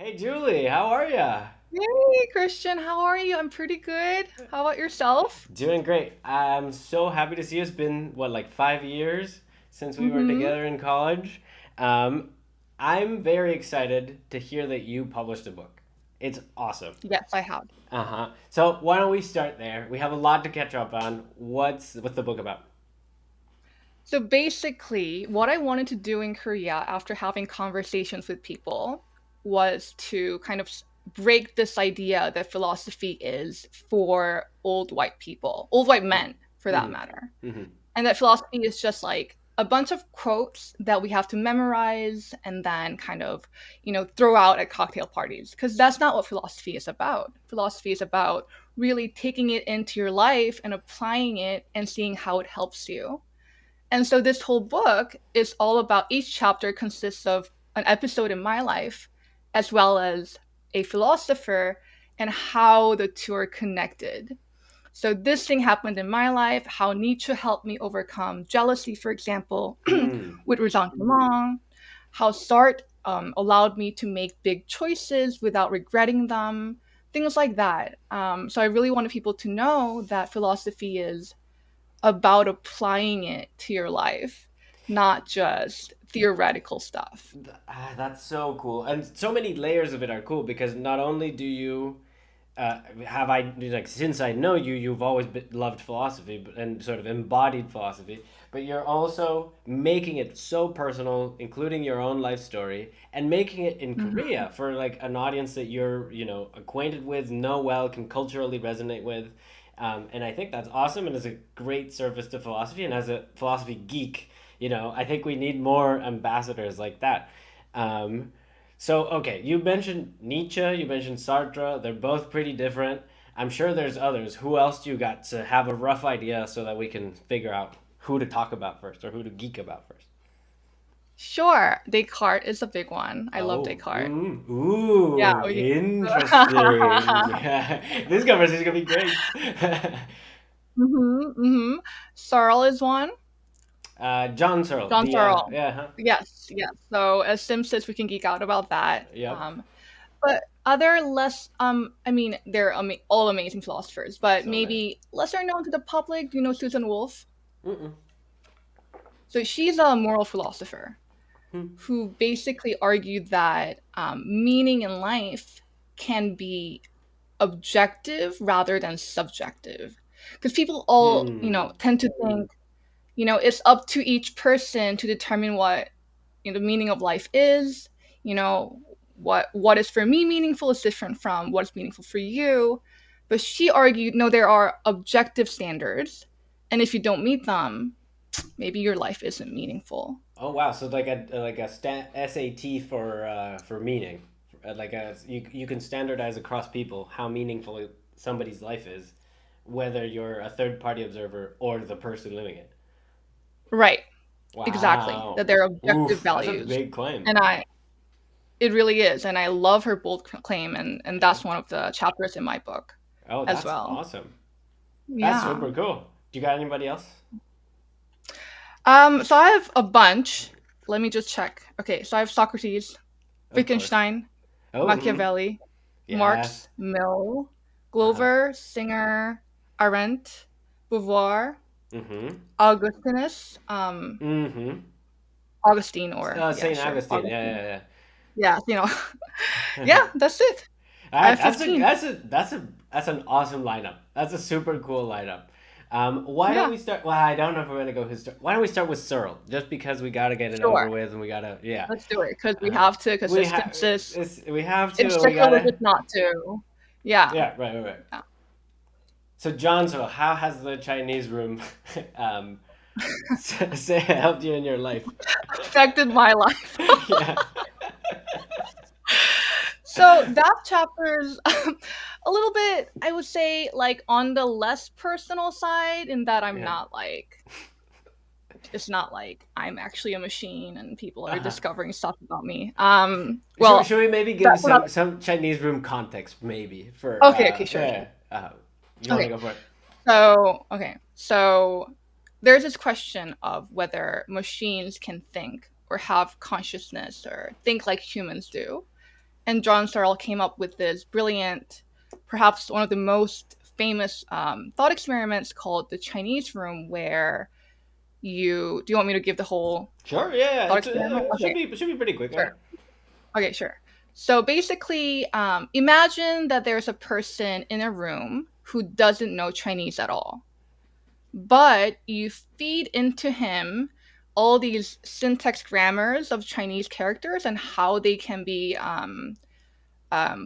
Hey Julie, how are ya? Hey, Christian, how are you? I'm pretty good. How about yourself? Doing great. I'm so happy to see you. It's been what, like 5 years since we were Mm-hmm. together in college. Um, I'm very excited to hear that you published a book. It's awesome. Yes, I have. Uh-huh. So why don't we start there? We have a lot to catch up on. What's the book about? So basically, what I wanted to do in Korea after having conversations with people was to kind of break this idea that philosophy is for old white people, old white men for that Mm-hmm. matter. Mm-hmm. And that philosophy is just like a bunch of quotes that we have to memorize and then kind of, throw out at cocktail parties. Because that's not what philosophy is about. Philosophy is about really taking it into your life and applying it and seeing how it helps you. And so this whole book is all about each chapter consists of an episode in my life, as well as a philosopher and how the two are connected. So this thing happened in my life, how Nietzsche helped me overcome jealousy, for example, Mm. with resentment, how Sartre allowed me to make big choices without regretting them, things like that. So I really wanted people to know that philosophy is about applying it to your life, not just theoretical stuff. That's so cool. And so many layers of it are cool because not only do you have I like since I know you, you've always loved philosophy and sort of embodied philosophy, but you're also making it so personal, including your own life story, and making it in Mhm. Korea for like an audience that you're acquainted with, know well, can culturally resonate with. And I think that's awesome and is a great service to philosophy. And as a philosophy geek, I think we need more ambassadors like that. Um, so, okay, you mentioned Nietzsche, you mentioned Sartre. They're both pretty different. I'm sure there's others. Who else do you got to have a rough idea so that we can figure out who to talk about first or who to geek about first? Sure, Descartes is a big one. I love Oh, Descartes. Yeah, ooh, we interesting. Yeah, this conversation is gonna be great. Mhm, mhm. Searle is one. John Searle, John the Searle. yeah, huh? Yes, yes. So as Simpsons, we can geek out about that. Yep. But other less, I mean, they're all amazing philosophers, but So many. maybe lesser known to the public. Do you know Susan Wolf? Mm-mm. So she's a moral philosopher Hmm. who basically argued that meaning in life can be objective rather than subjective. Because people all, Hmm. tend to think, it's up to each person to determine what the meaning of life is. You know, what is for me meaningful is different from what is meaningful for you. But she argued, no, there are objective standards, and if you don't meet them, maybe your life isn't meaningful. Oh wow! So like a SAT for meaning, like you can standardize across people how meaningful somebody's life is, whether you're a third party observer or the person living it. Right. Exactly. That Wow. they're objective Oof, that's a values. big claim. And it really is. And I love her bold claim. And Yeah. that's one of the chapters in my book Oh, as that's well. awesome. That's Yeah. super cool. Do you got anybody else? So I have a bunch. Let me just check. Okay. So I have Socrates, Of course. Wittgenstein, Oh, Machiavelli, yeah. Marx, Mill, Uh-huh. Glover, Singer, Arendt, Beauvoir, Mm-hmm. Augustinus, Mm-hmm. Augustine, or yeah, Saint sure. Augustine. Augustine. Yeah, Yeah, yeah, yeah. yeah, that's it. All I right, have 15. that's an awesome lineup. That's a super cool lineup. Why don't Yeah, we start? Well, I don't know if we're gonna go Why don't we start with Searle? Just because we gotta get it over sure. with, and we gotta, yeah. Let's do it because we Uh, have to. Because we it's have it's we have to, it's and we sacrilegious gotta. not to. Yeah. Yeah, right, right, right. Yeah. So, John Searle, how has the Chinese room, um, say helped you in your life? Affected my life. Yeah. So that chapter is a little bit, I would say, like on the less personal side, in that I'm Yeah. not like it's not like I'm actually a machine and people are Uh-huh. discovering stuff about me. Should we maybe give That's what. some Chinese room context maybe for Okay. Okay. Sure. yeah you want to Okay. go for it? So there's this question of whether machines can think or have consciousness or think like humans do. and John Searle came up with this brilliant, perhaps one of the most famous thought experiments called the Chinese room, where do you want me to give the whole Sure. Yeah. Yeah. thought It's experiment? Okay, should be pretty quick. Yeah. sure. Okay, sure. So basically, imagine that there's a person in a room who doesn't know Chinese at all, but you feed into him all these syntax grammars of Chinese characters and how they can be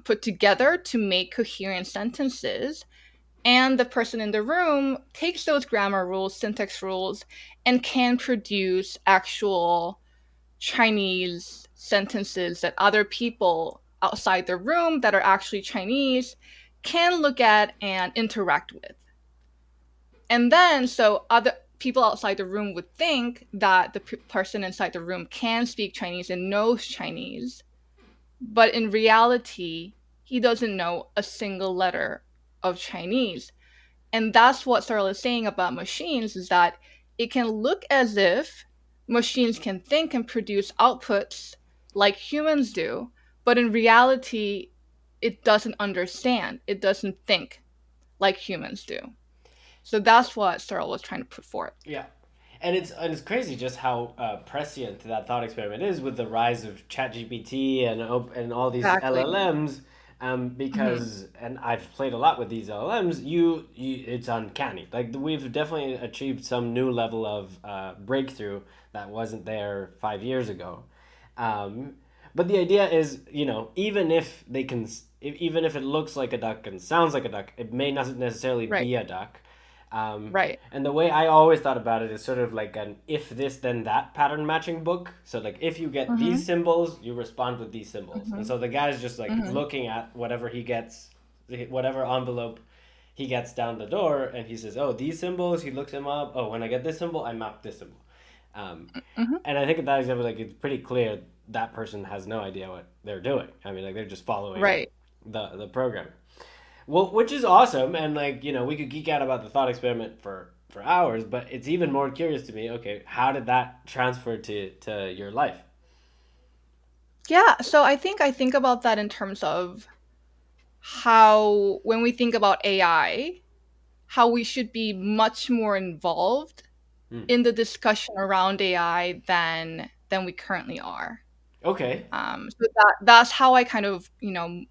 put together to make coherent sentences. And the person in the room takes those grammar rules, syntax rules, and can produce actual Chinese sentences that other people outside the room that are actually Chinese can look at and interact with. And then, so other people outside the room would think that the person inside the room can speak Chinese and knows Chinese, but in reality, he doesn't know a single letter of Chinese. And that's what Searle is saying about machines, is that it can look as if machines can think and produce outputs like humans do, but in reality, it doesn't understand. It doesn't think like humans do. So that's what Searle was trying to put forth. Yeah. And it's crazy just how prescient that thought experiment is with the rise of ChatGPT and all these Exactly. LLMs. Hmm. Because and I've played a lot with these LLMs. It's uncanny. Like we've definitely achieved some new level of breakthrough that wasn't there 5 years ago. Um, but the idea is, even if even if it looks like a duck and sounds like a duck, it may not necessarily Right. be a duck. Right. And the way I always thought about it is sort of like an if this then that pattern matching book. So like if you get these Hmm. symbols, you respond with these symbols. And Hmm. so the guy's just like Hmm. looking at whatever he gets, whatever envelope he gets down the door, and he says, "Oh, these symbols." He looks them up. Oh, when I get this symbol, I map this symbol. Um, Hmm. and I think in that example, like it's pretty clear that person has no idea what they're doing. I mean, like they're just following Right. the program. Well, which is awesome, and like we could geek out about the thought experiment for hours, but it's even more curious to me. Okay, how did that transfer to your life? Yeah. So I think about that in terms of how, when we think about AI, how we should be much more involved Hmm. in the discussion around AI than we currently are. Okay. So that's how I kind of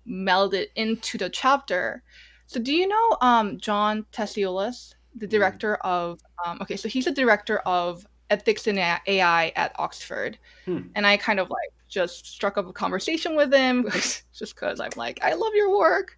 meld it into the chapter. So do you know John Tessiolis, the Mm. director of okay, so he's the director of ethics in AI at Oxford, Hmm. and I kind of like just struck up a conversation with him just because I'm like, I love your work.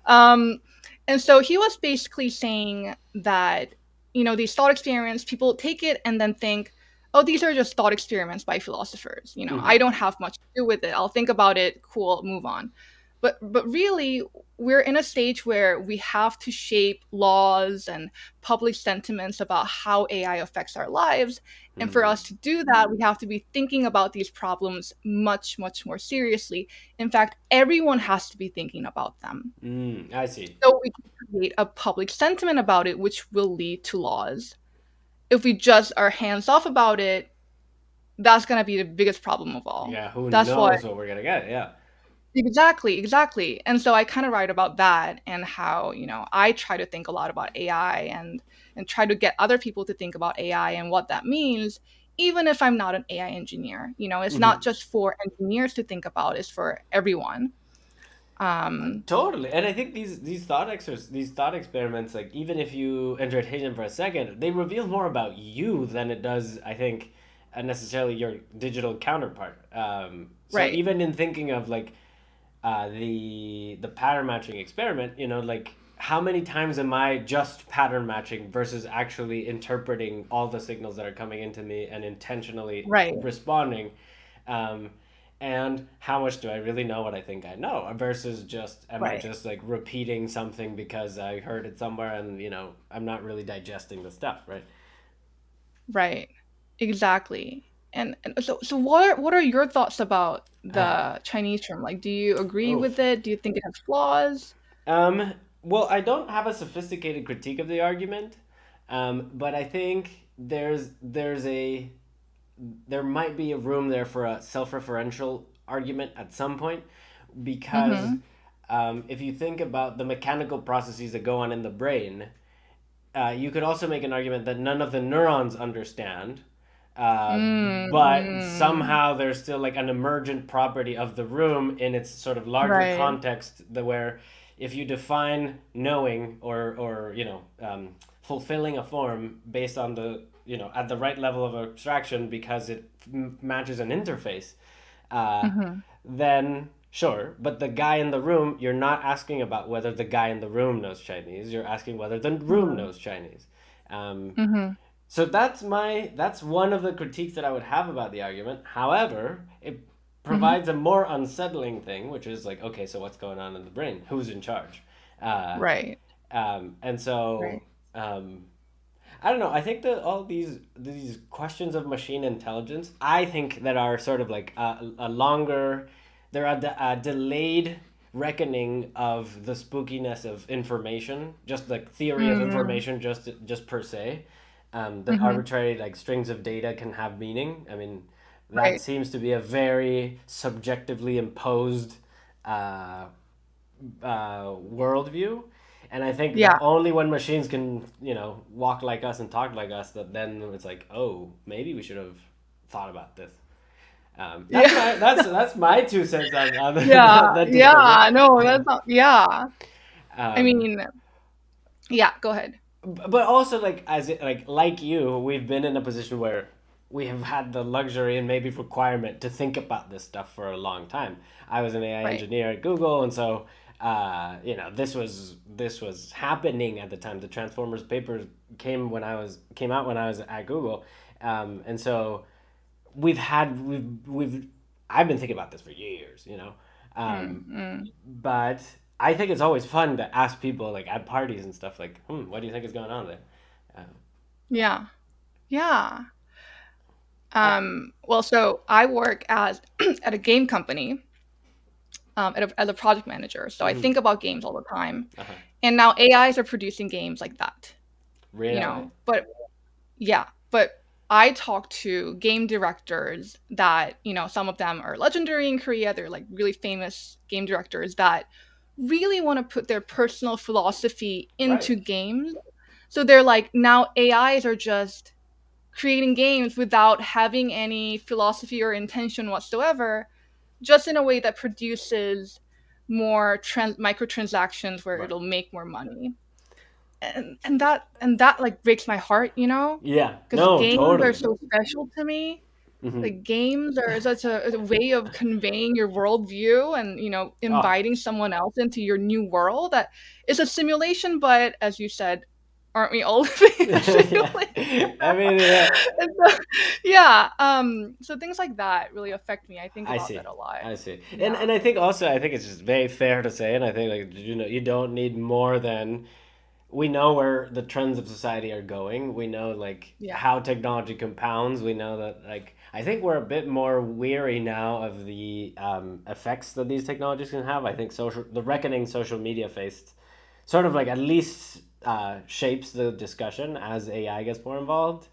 Um, and so he was basically saying that, these thought experiments, people take it and then think, oh, these are just thought experiments by philosophers. I Hmm. don't have much to do with it. I'll think about it, cool, move on. But really, we're in a stage where we have to shape laws and public sentiments about how AI affects our lives. And for Hmm. us to do that, we have to be thinking about these problems much, much more seriously. In fact, everyone has to be thinking about them. I see. So we can create a public sentiment about it, which will lead to laws. If we just are hands off about it, that's going to be the biggest problem of all. Yeah. Who That's why. knows what we're gonna get? Yeah. Exactly, exactly. And so I kind of write about that and how, I try to think a lot about AI and try to get other people to think about AI and what that means, even if I'm not an AI engineer. It's not Hmm. just for engineers to think about, it's for everyone. Um, Totally, and I think these thought experiments, like even if you entertain them for a second, they reveal more about you than it does, I think, necessarily your digital counterpart. So right, even in thinking of like the pattern matching experiment, like how many times am I just pattern matching versus actually interpreting all the signals that are coming into me and intentionally right, responding? Um, and how much do I really know what I think I know versus just am I right, just like repeating something because I heard it somewhere and I'm not really digesting the stuff, right? right. Exactly. And so what are your thoughts about the Chinese term? Like, do you agree Oh, with it? Do you think it has flaws? Um, well, I don't have a sophisticated critique of the argument, but I think there might be a room there for a self-referential argument at some point, because Mm-hmm. if you think about the mechanical processes that go on in the brain, you could also make an argument that none of the neurons understand, but Mm-hmm. somehow there's still like an emergent property of the room in its sort of larger Right. context, that where if you define knowing or fulfilling a form based on the at the right level of abstraction because it matches an interface, uh, Mm-hmm. then sure. But the guy in the room, you're not asking about whether the guy in the room knows Chinese. You're asking whether the room knows Chinese. Um, Mm-hmm. so that's one of the critiques that I would have about the argument. However, it Mm-hmm. provides a more unsettling thing, which is like, okay, so what's going on in the brain? Who's in charge? Uh, Right. and so Right. um, I don't know. I think that all these questions of machine intelligence, I think that are sort of like a longer, they're a delayed reckoning of the spookiness of information, just like theory of Mm-hmm. information, just per se. That Mm-hmm. arbitrary like strings of data can have meaning. I mean, that Right. seems to be a very subjectively imposed uh, worldview. And I think that Yeah. only when machines can, walk like us and talk like us, that then it's like, oh, maybe we should have thought about this. That's Yeah. my that's my 2 cents on Yeah. that discussion. Yeah. No, that's not. Yeah. I Um, mean, yeah. Go ahead. but also like you, we've been in a position where we have had the luxury and maybe requirement to think about this stuff for a long time. I was an AI Right. engineer at Google, and so this was happening at the time. The Transformers papers came out when I was at Google, and so we've I've been thinking about this for years, Mm-hmm. but I think it's always fun to ask people like at parties and stuff like, what do you think is going on there? Yeah. Yeah. Uh, Well, so I work as at a game company, as a project manager. So I mhm, think about games all the time. uh-huh. And now AIs are producing games like that, Really? But yeah, but I talk to game directors that, some of them are legendary in Korea. They're like really famous game directors that really want to put their personal philosophy Right. into games. So they're like, now AIs are just creating games without having any philosophy or intention whatsoever, just in a way that produces more microtransactions where Right. it'll make more money. And that like breaks my heart, Yeah. because No, games are totally. so special to me. Hmm. Like games are such a way of conveying your worldview and Oh. inviting someone else into your new world that is a simulation, but as you said, aren't we all living in a Yeah. simulation? I mean, yeah. And so, yeah, so things like that really affect me. I think I about see. that a lot. I see. And Yeah. and I think also I think it's just very fair to say, and I think like you don't need more than we know where the trends of society are going. We know like Yeah. how technology compounds. We know that like I think we're a bit more weary now of the effects that these technologies can have. I think the reckoning social media faced sort of like at least shapes the discussion as AI gets more involved.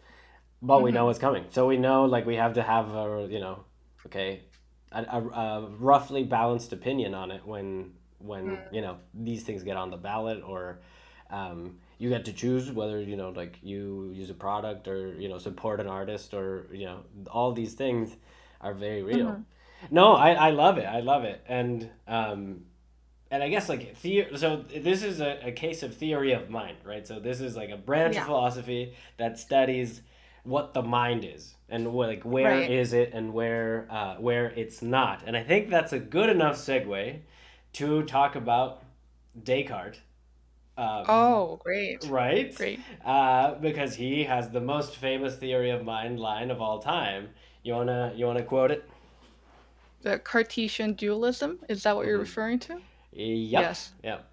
But we know Hmm. what's coming, so we know like we have to have a okay, a roughly balanced opinion on it when these things get on the ballot, or you get to choose whether like you use a product or support an artist, or all these things are very real. Hmm. No, I love it. I love it. And I guess like so this is a case of theory of mind, right? So this is like a branch of Yeah. philosophy that studies what the mind is and like where Right. is it and where it's not. And I think that's a good enough segue to talk about Descartes, uh, Oh, great. right? Great. Because he has the most famous theory of mind line of all time. You wanna quote it? The Cartesian dualism, is that what you're Mm-hmm. referring to? Yep. Yes. Yep.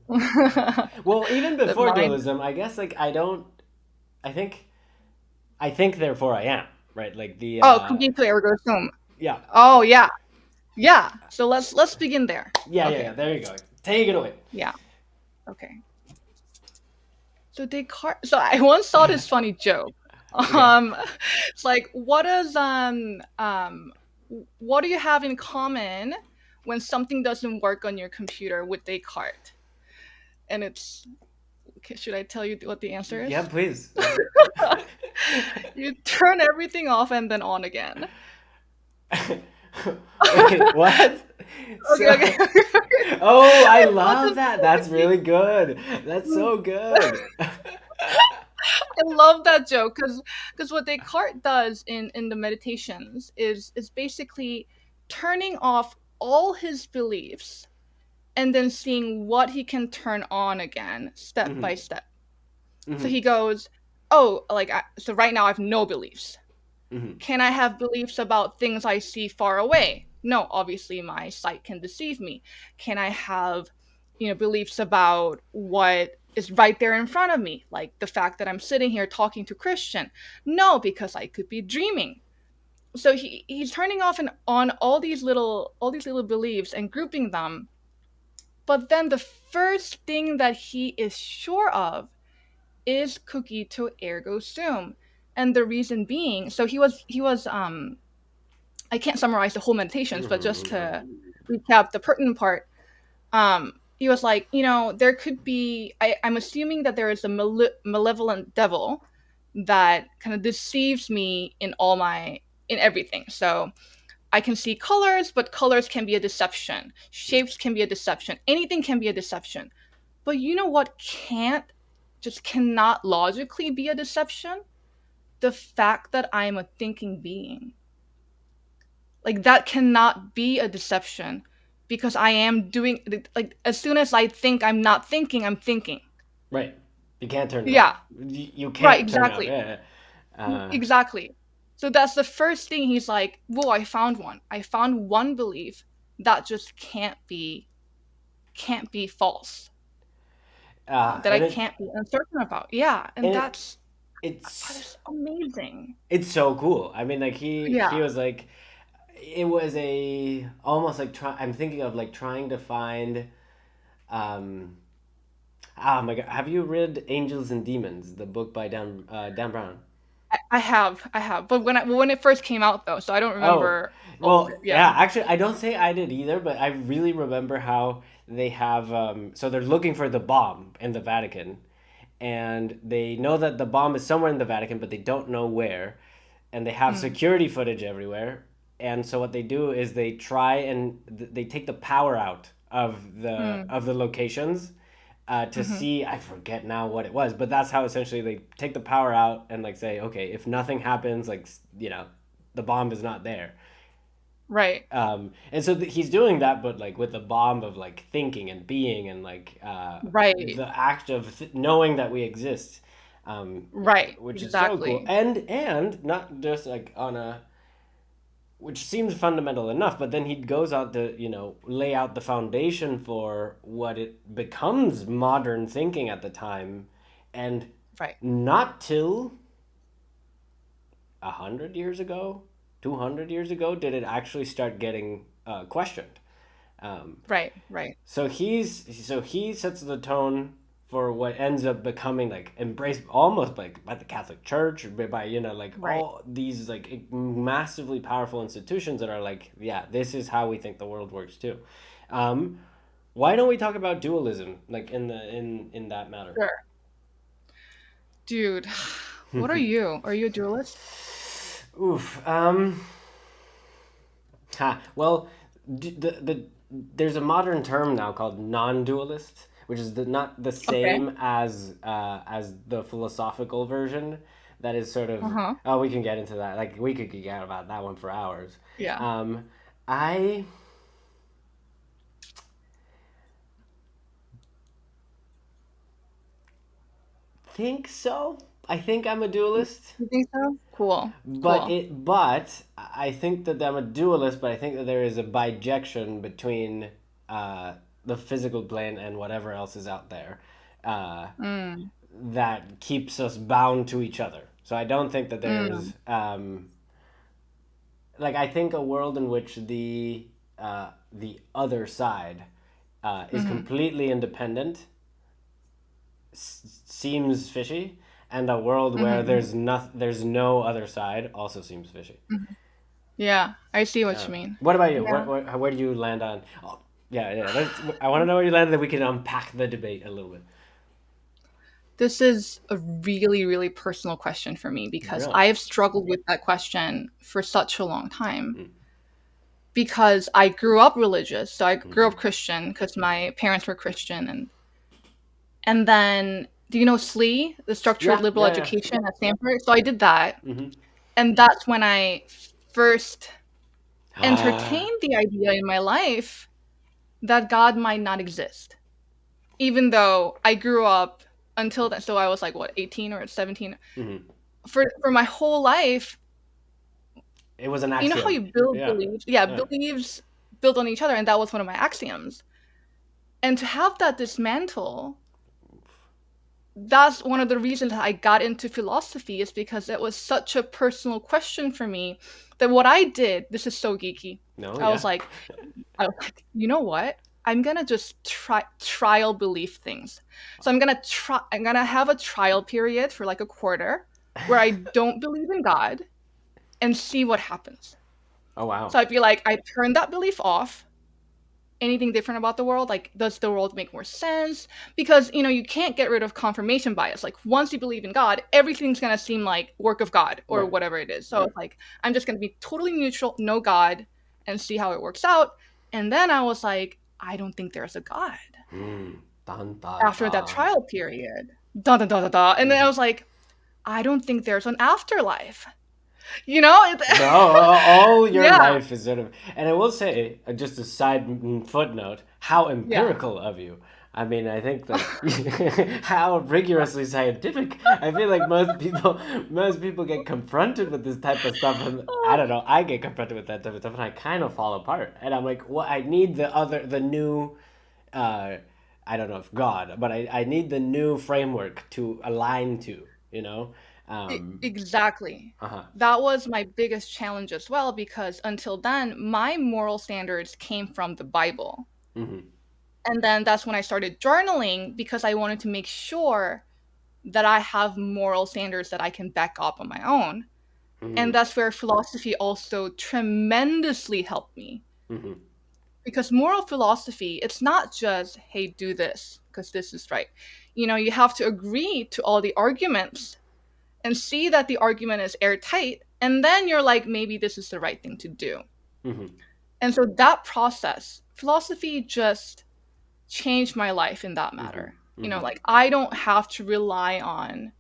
The Well, even before mind. dualism, I guess like I don't. I think. I think therefore I am right. Like the Oh, cogito ergo sum. yeah, Oh, yeah. Yeah. So let's begin there. yeah. Okay. There you go. Take it away. Yeah. Okay. So Descartes. So I once saw this funny joke. Okay. Um, it's like, what do you have in common when something doesn't work on your computer with Descartes. And it's, okay, should I tell you what the answer Yeah, is? please. You turn everything off and then on again. Wait, what? Okay, So, okay. oh, I I love love this that. joke. That's really good. That's so good. I love that joke because what Descartes does in the meditations is basically turning off all his beliefs and then seeing what he can turn on again step Hmm. by step. So Hmm. he goes, "Oh, like so right now I have no beliefs. Hmm. Can I have beliefs about things I see far away? No, obviously my sight can deceive me. Can I have, beliefs about what is right there in front of me, like the fact that I'm sitting here talking to Christian? No, because I could be dreaming." So he's turning off and on all these little beliefs and grouping them. But then the first thing that he is sure of is cogito ergo sum. And the reason being, so he was I can't summarize the whole meditations, but just Hmm. to recap the pertinent part, he was like, there could be, I'm assuming that there is a malevolent devil that kind of deceives me in everything. So I can see colors, but colors can be a deception. Shapes can be a deception. Anything can be a deception. But you know what just cannot logically be a deception? The fact that I am a thinking being. Like that cannot be a deception because I am doing, like, as soon as I think I'm not thinking, I'm thinking. Right. You can't turn it Yeah, off. You right, can't turn it off. exactly. Yeah. Exactly. So that's the first thing he's like, whoa, I found one. I found one belief that just can't be false. That I And can't be uncertain about. Yeah, and and that it's is amazing. it's so cool. I mean, like he Yeah. was like, it was a almost like I'm thinking of like trying to find, um, oh my God, have you read Angels and Demons, the book by Dan Brown? I have, but when it first came out though, so I don't Oh, remember all of it. well, Yeah. yeah, actually, I don't think I did either, but I really remember how they have, so they're looking for the bomb in the Vatican, and they know that the bomb is somewhere in the Vatican, but they don't know where, and they have Mm, security footage everywhere. And so what they do is they try and they take the power out mm, of the locations, to mm-hmm. see, I forget now what it was, but that's how essentially they take the power out and like say, okay, if nothing happens, like, the bomb is not there. Right. And so he's doing that, but like with the bomb of like thinking and being and like, Right. the act of knowing that we exist, um, Right. which is so cool. Exactly. And not just like on a, which seems fundamental enough, but then he goes out to, lay out the foundation for what it becomes modern thinking at the time. And Right. not till 100 years ago, 200 years ago, did it actually start getting, questioned. Um, Right. Right. so he sets the tone for what ends up becoming like embraced almost like by the Catholic Church, or by, like Right. all these like massively powerful institutions that are like, yeah, this is how we think the world works too. Um, why don't we talk about dualism, like in that matter? Sure. Dude, what are you? Are you a dualist? Oof. Well, there's a modern term now called non-dualist, which is not the Okay. same as the philosophical version. That is sort of, Uh-huh. oh, we can get into that. Like we could geek out about that one for hours. Yeah. Um, I think so. I think I'm a dualist. You think so? Cool. But Cool. I think that I'm a dualist, but I think that there is a bijection between, the physical plane and whatever else is out there, uh, Mm. that keeps us bound to each other. So I don't think that Mm. there's, like, I think a world in which the other side, is Mm-hmm. completely independent, seems fishy, and a world where Mm-hmm. there's no other side also seems fishy. Mm-hmm. Yeah, I see what you mean. What about you? Yeah. Where do you land on? Oh, yeah. I want to know where you land, that we can unpack the debate a little bit. This is a really, really personal question for me because Really? I have struggled with that question for such a long time. Mm. Because I grew up religious, so I grew Mm-hmm. up Christian because my parents were Christian, and then do you know SLE, the Structured Yeah, Liberal yeah, yeah. Education at Stanford? So I did that, Mm-hmm. and that's when I first Ah, entertained the idea in my life that God might not exist, even though I grew up until then. So I was like what 18 or 17 mm-hmm. for my whole life. It was an You know how axiom. you build Yeah. beliefs? Yeah, Yeah. beliefs build on each other, and that was one of my axioms. And to have that dismantle, that's one of the reasons I got into philosophy is because it was such a personal question for me that what I did, this is so geeky. No, I was yeah. like, you know what? I'm gonna just trial belief things. So I'm gonna have a trial period for like a quarter where I don't believe in God and see what happens. Oh, wow. So I'd be like, I turn that belief off, anything different about the world, like does the world make more sense, because you can't get rid of confirmation bias. Like once you believe in God, everything's going to seem like work of God or Right. whatever it is. So Right. it's like I'm just going to be totally neutral, no God, and see how it works out. And then I was like, I don't think there's a God Dun, dun, after that dun. trial period. Da da da da da. And then I Mm-hmm. was like, I don't think there's an afterlife. you know it, No, all your yeah, life is sort of, and I will say, just a side footnote, how yeah. empirical of you. I mean, I think like how rigorously scientific. I feel like most people get confronted with this type of stuff, and I don't know. I get confronted with that type of stuff, and I kind of fall apart. And I'm like, well, I need the new, uh, I don't know if God, but I need the new framework to align to. You know, Exactly. uh huh. That was my biggest challenge as well, because until then, my moral standards came from the Bible. Mm-hmm. And then that's when I started journaling because I wanted to make sure that I have moral standards that I can back up on my own. And Mm-hmm. that's where philosophy also tremendously helped me. Mm-hmm. Because moral philosophy, it's not just, hey, do this because this is right. You have to agree to all the arguments and see that the argument is airtight, and then you're like, maybe this is the right thing to do. Mm-hmm. And so that process, philosophy just changed my life in that Mm-hmm. matter. Mm-hmm. Like I don't have to rely on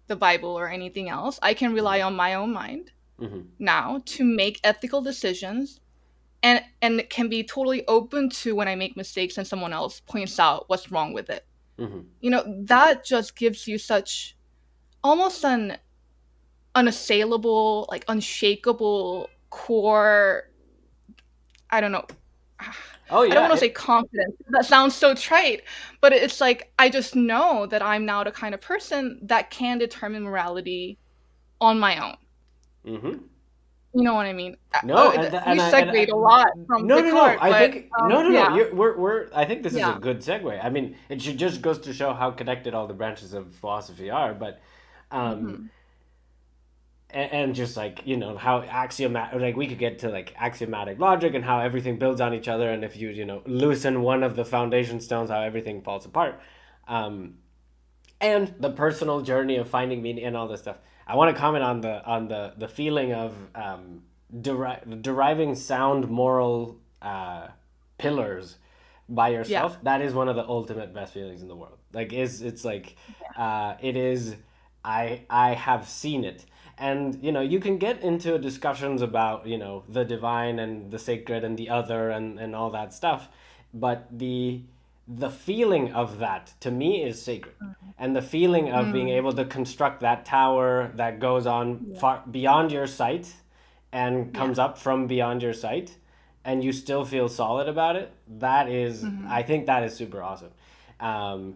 the Bible or anything else. I can rely on my own mind Mm-hmm. now to make ethical decisions, and it can be totally open to when I make mistakes and someone else points out what's wrong with it. Mm-hmm. That just gives you such almost an unassailable, like unshakable core. I don't know. Oh I don't yeah. want to say confidence. That sounds so trite, but it's like I just know that I'm now the kind of person that can determine morality on my own. Mm-hmm. You know what I mean? No, and We I segued a lot from no. Descartes, I but think no. yeah, We're. I think this is a yeah, good segue. I mean, it should just goes to show how connected all the branches of philosophy are. But, um, hmm and just like how axiomatic, like we could get to like axiomatic logic and how everything builds on each other, and if you loosen one of the foundation stones, how everything falls apart. Um, and the personal journey of finding meaning and all this stuff. I want to comment on the feeling of deriving sound moral pillars by yeah, yourself. That is one of the ultimate best feelings in the world. Like it's like it is. I have seen it, and you can get into discussions about the divine and the sacred and the other and all that stuff, but the feeling of that to me is sacred, and the feeling of being mm, able to construct that tower that goes on yeah, far beyond your sight and yeah, comes up from beyond your sight, and you still feel solid about it. That is, hmm I think that is super awesome.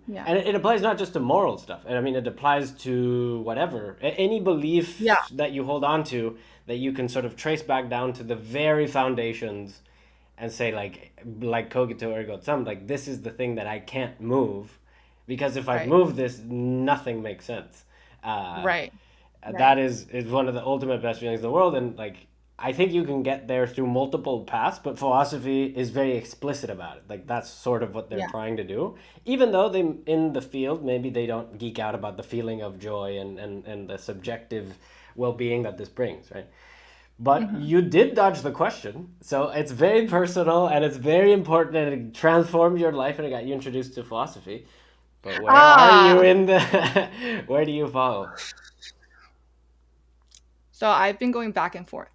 yeah, And it applies not just to moral stuff. And I mean, it applies to whatever, any yeah, belief that you hold on to, that you can sort of trace back down to the very foundations and say like cogito ergo sum, like this is the thing that I can't move, because if I right, move this, nothing makes sense. Uh, right, that right, is one of the ultimate best feelings in the world, and like I think you can get there through multiple paths, but philosophy is very explicit about it. Like that's sort of what they're Yeah. trying to do. Even though they in the field maybe they don't geek out about the feeling of joy and the subjective well-being that this brings, right? But Hmm. you did dodge the question. So it's very personal and it's very important and it transformed your life and it got you introduced to philosophy. But where are you Ah, in the where do you follow? so I've been going back and forth,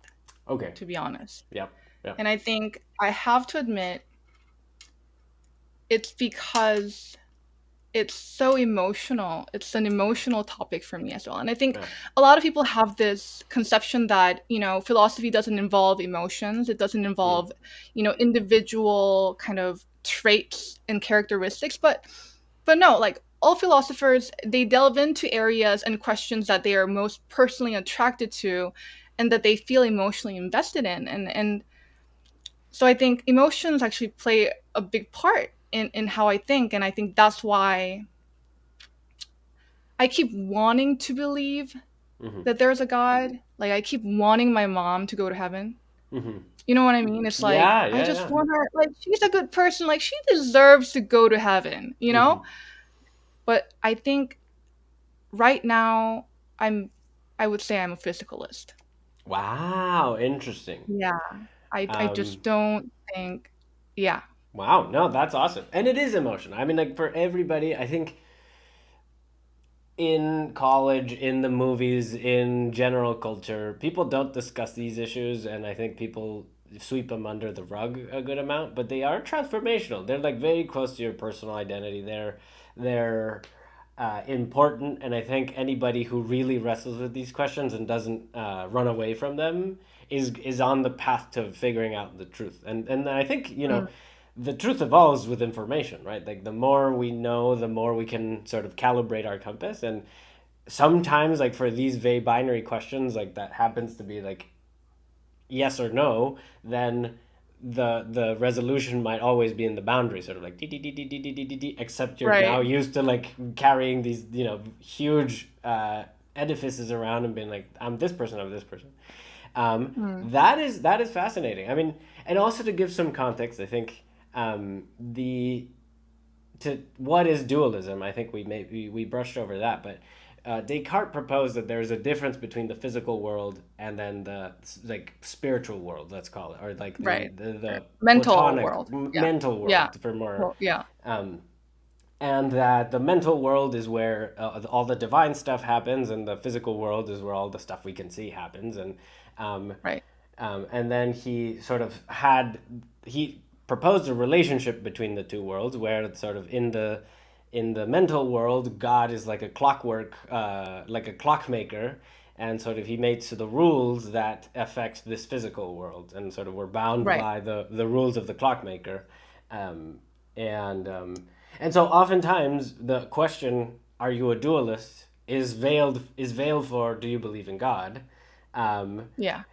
Okay. to be honest. Yep. Yep. And I think I have to admit it's because it's so emotional. It's an emotional topic for me as well. And I think Yeah. a lot of people have this conception that, philosophy doesn't involve emotions. It doesn't Mm. involve, individual kind of traits and characteristics. But no, like all philosophers, they delve into areas and questions that they are most personally attracted to and that they feel emotionally invested in. And so I think emotions actually play a big part in how I think. And I think that's why I keep wanting to believe Mm-hmm. that there's a God. Like I keep wanting my mom to go to heaven. Mm-hmm. You know what I mean? It's like Yeah, I yeah, just yeah. want her, like she's a good person, like she deserves to go to heaven. Mm-hmm. But I think right now I'm I would say I'm a physicalist. Wow, interesting. Yeah. I Um, just don't think, yeah. wow, no, that's awesome. And it is emotion. I mean, like for everybody, I think in college, in the movies, in general culture, people don't discuss these issues, and I think people sweep them under the rug a good amount. But they are transformational. They're like very close to your personal identity. They're important, and I think anybody who really wrestles with these questions and doesn't run away from them is on the path to figuring out the truth. And I think Mm, the truth evolves with information, right? Like the more we know, the more we can sort of calibrate our compass. And sometimes, like for these very binary questions, like that happens to be like yes or no, then the resolution might always be in the boundary, sort of like dee, dee, dee, dee, dee, dee, dee, dee, except you're now right. used to like carrying these huge edifices around and being like I'm this person, I'm this person. Mm, That is fascinating. I mean, and also to give some context, I think the to what is dualism. I think we brushed over that, but Descartes proposed that there's a difference between the physical world and then the like spiritual world, let's call it, or like the right. the, Right. the Mental platonic world. Yeah. mental Yeah. world for more, Well, yeah. um, and that the mental world is where all the divine stuff happens, and the physical world is where all the stuff we can see happens, um, Right. and then he proposed a relationship between the two worlds where it's sort of in the mental world, God is like a clockwork, like a clockmaker, and sort of he makes the rules that affect this physical world, and sort of we're bound Right. by the rules of the clockmaker, um, and um, and so oftentimes the question, "Are you a dualist?" is veiled for, "Do you believe in God?" Um, Yeah.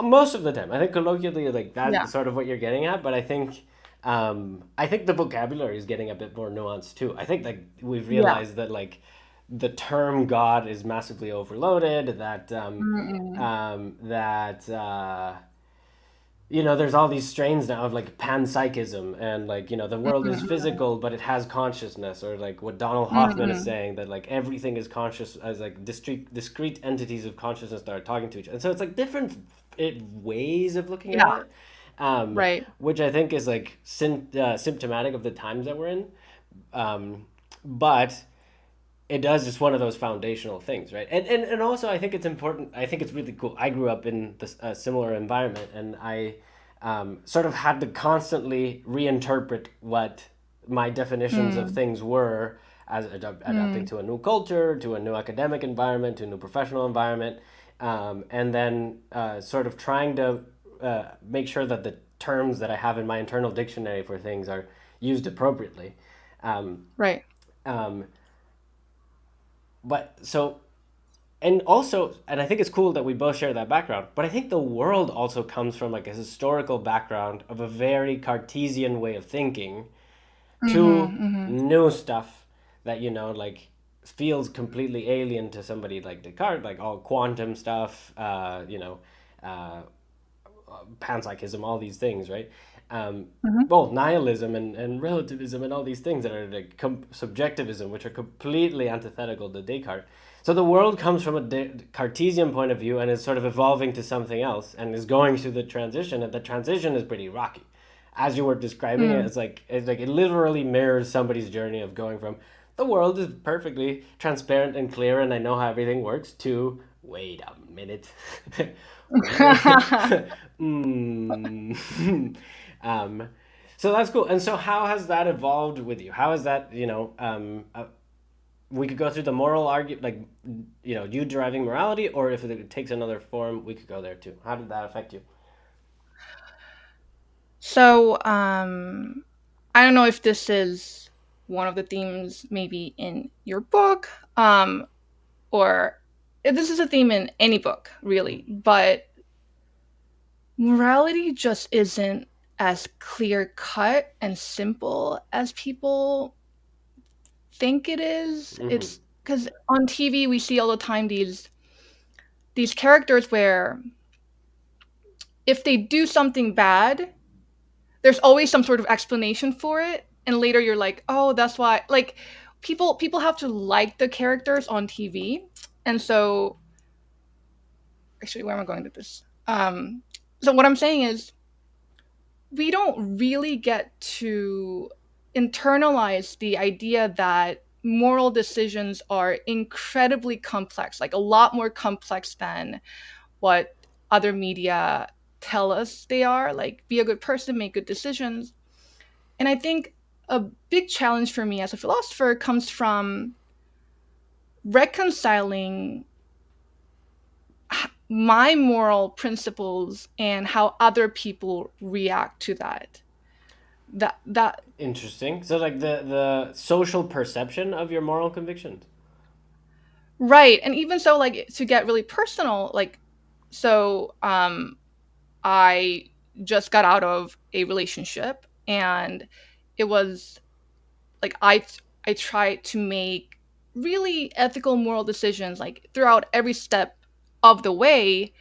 most of the time, I think colloquially, like Yeah. that's sort of what you're getting at. But I think the vocabulary is getting a bit more nuanced too. I think like we've Yeah. realized that like the term God is massively overloaded. Mm-mm. That there's all these strains now of like panpsychism and like the world is Mm-mm. physical but it has consciousness, or like what Donald Hoffman is Mm-mm. saying, that like everything is conscious as like discrete entities of consciousness that are talking to each other. And so it's like different ways of looking at Yeah. it, Right. which I think is like symptomatic of the times that we're in. But it does, it's one of those foundational things, right? And also I think it's important. I think it's really cool. I grew up in this similar environment, and I sort of had to constantly reinterpret what my definitions of Mm. things were as adapting Mm. to a new culture, to a new academic environment, to a new professional environment, and then sort of trying to make sure that the terms that I have in my internal dictionary for things are used appropriately. Um, Right. um, but so and I think it's cool that we both share that background, but I think the world also comes from like a historical background of a very Cartesian way of thinking to Mm-hmm. Mm-hmm. new stuff that like feels completely alien to somebody like Descartes, like all quantum stuff, panpsychism, all these things, right? Um, Mhm. well, nihilism and relativism and all these things that are like subjectivism, which are completely antithetical to Descartes. So the world comes from a Cartesian point of view and is sort of evolving to something else and is going through the transition, and the transition is pretty rocky. As you were describing it, Mm. it's like it literally mirrors somebody's journey of going from the world is perfectly transparent and clear and I know how everything works to wait a minute. Wait. mm. um, so that's cool. And so, how has that evolved with you? How has that, we could go through the moral argument, like, you deriving morality, or if it takes another form, we could go there too. How did that affect you? So, I don't know if this is one of the themes maybe in your book, or if this is a theme in any book, really, but morality just isn't as clear cut and simple as people think it is. Mm-hmm. It's because on TV we see all the time these characters where if they do something bad, there's always some sort of explanation for it, and later you're like, oh, that's why. Like people have to like the characters on TV, and so actually, where am I going with this? So what I'm saying is we don't really get to internalize the idea that moral decisions are incredibly complex, like a lot more complex than what other media tell us they are. Like, be a good person, make good decisions. And I think a big challenge for me as a philosopher comes from reconciling my moral principles and how other people react to that. That Interesting. So, like the social perception of your moral convictions. Right. And even so, like, to get really personal, like, so I just got out of a relationship, and it was like I tried to make really ethical moral decisions like throughout every step of the way,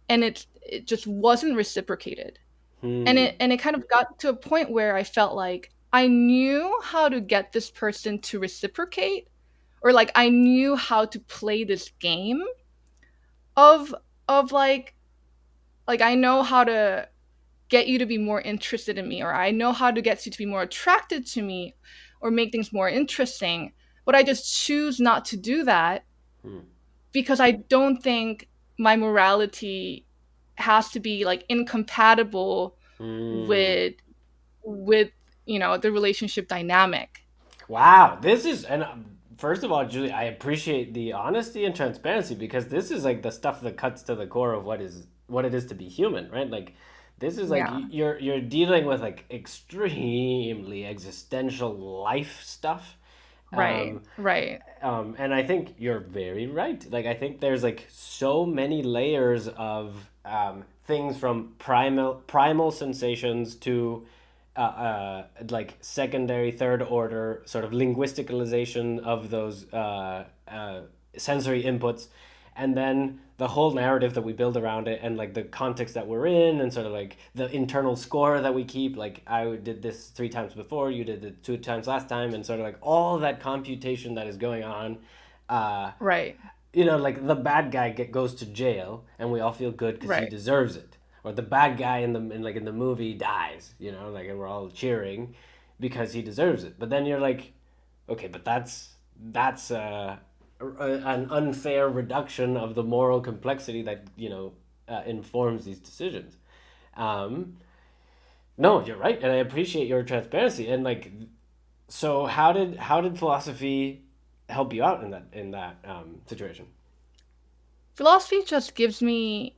and it just wasn't reciprocated. Hmm. And it kind of got to a point where I felt like I knew how to get this person to reciprocate, or like I knew how to play this game of like I know how to get you to be more interested in me, or I know how to get you to be more attracted to me, or make things more interesting, but I just choose not to do that Hmm. because I don't think my morality has to be like incompatible Hmm. with with the relationship dynamic. Wow, this is and first of all, Julie, I appreciate the honesty and transparency because this is like the stuff that cuts to the core of what it is to be human, right? Like this is like Yeah. you're dealing with like extremely existential life stuff. Right. Um, Right. and I think you're very right. Like I think there's like so many layers of things from primal sensations to like secondary, third order sort of linguisticalization of those sensory inputs, and then the whole narrative that we build around it, and like the context that we're in, and sort of like the internal score that we keep. Like I did this 3 times before, you did it 2 times last time, and sort of like all that computation that is going on. Uh, Right. like the bad guy goes to jail, and we all feel good because he Right. deserves it. Or the bad guy in the movie dies, like, and we're all cheering because he deserves it. But then you're like, okay, but that's an unfair reduction of the moral complexity that informs these decisions. Um, no, you're right, and I appreciate your transparency. And like, so how did philosophy help you out in that situation? Philosophy just gives me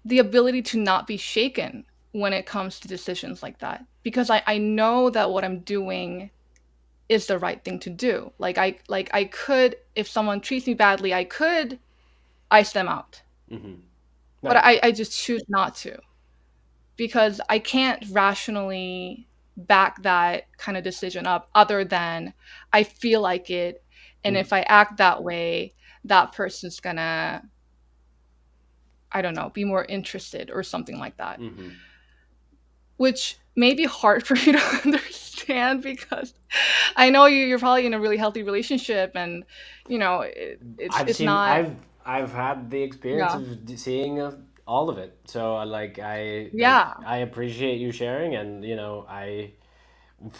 the ability to not be shaken when it comes to decisions like that, because I know that what I'm doing is the right thing to do. Like I could, if someone treats me badly, I could ice them out, Mm-hmm. but Right. I just choose not to, because I can't rationally back that kind of decision up other than I feel like it, and Mm. if I act that way, that person's gonna I don't know, be more interested or something like that, Mm-hmm. which may be hard for you to understand because I know you're probably in a really healthy relationship, and I've it's seen not. I've had the experience Yeah, of seeing all of it. So yeah, I appreciate you sharing, and I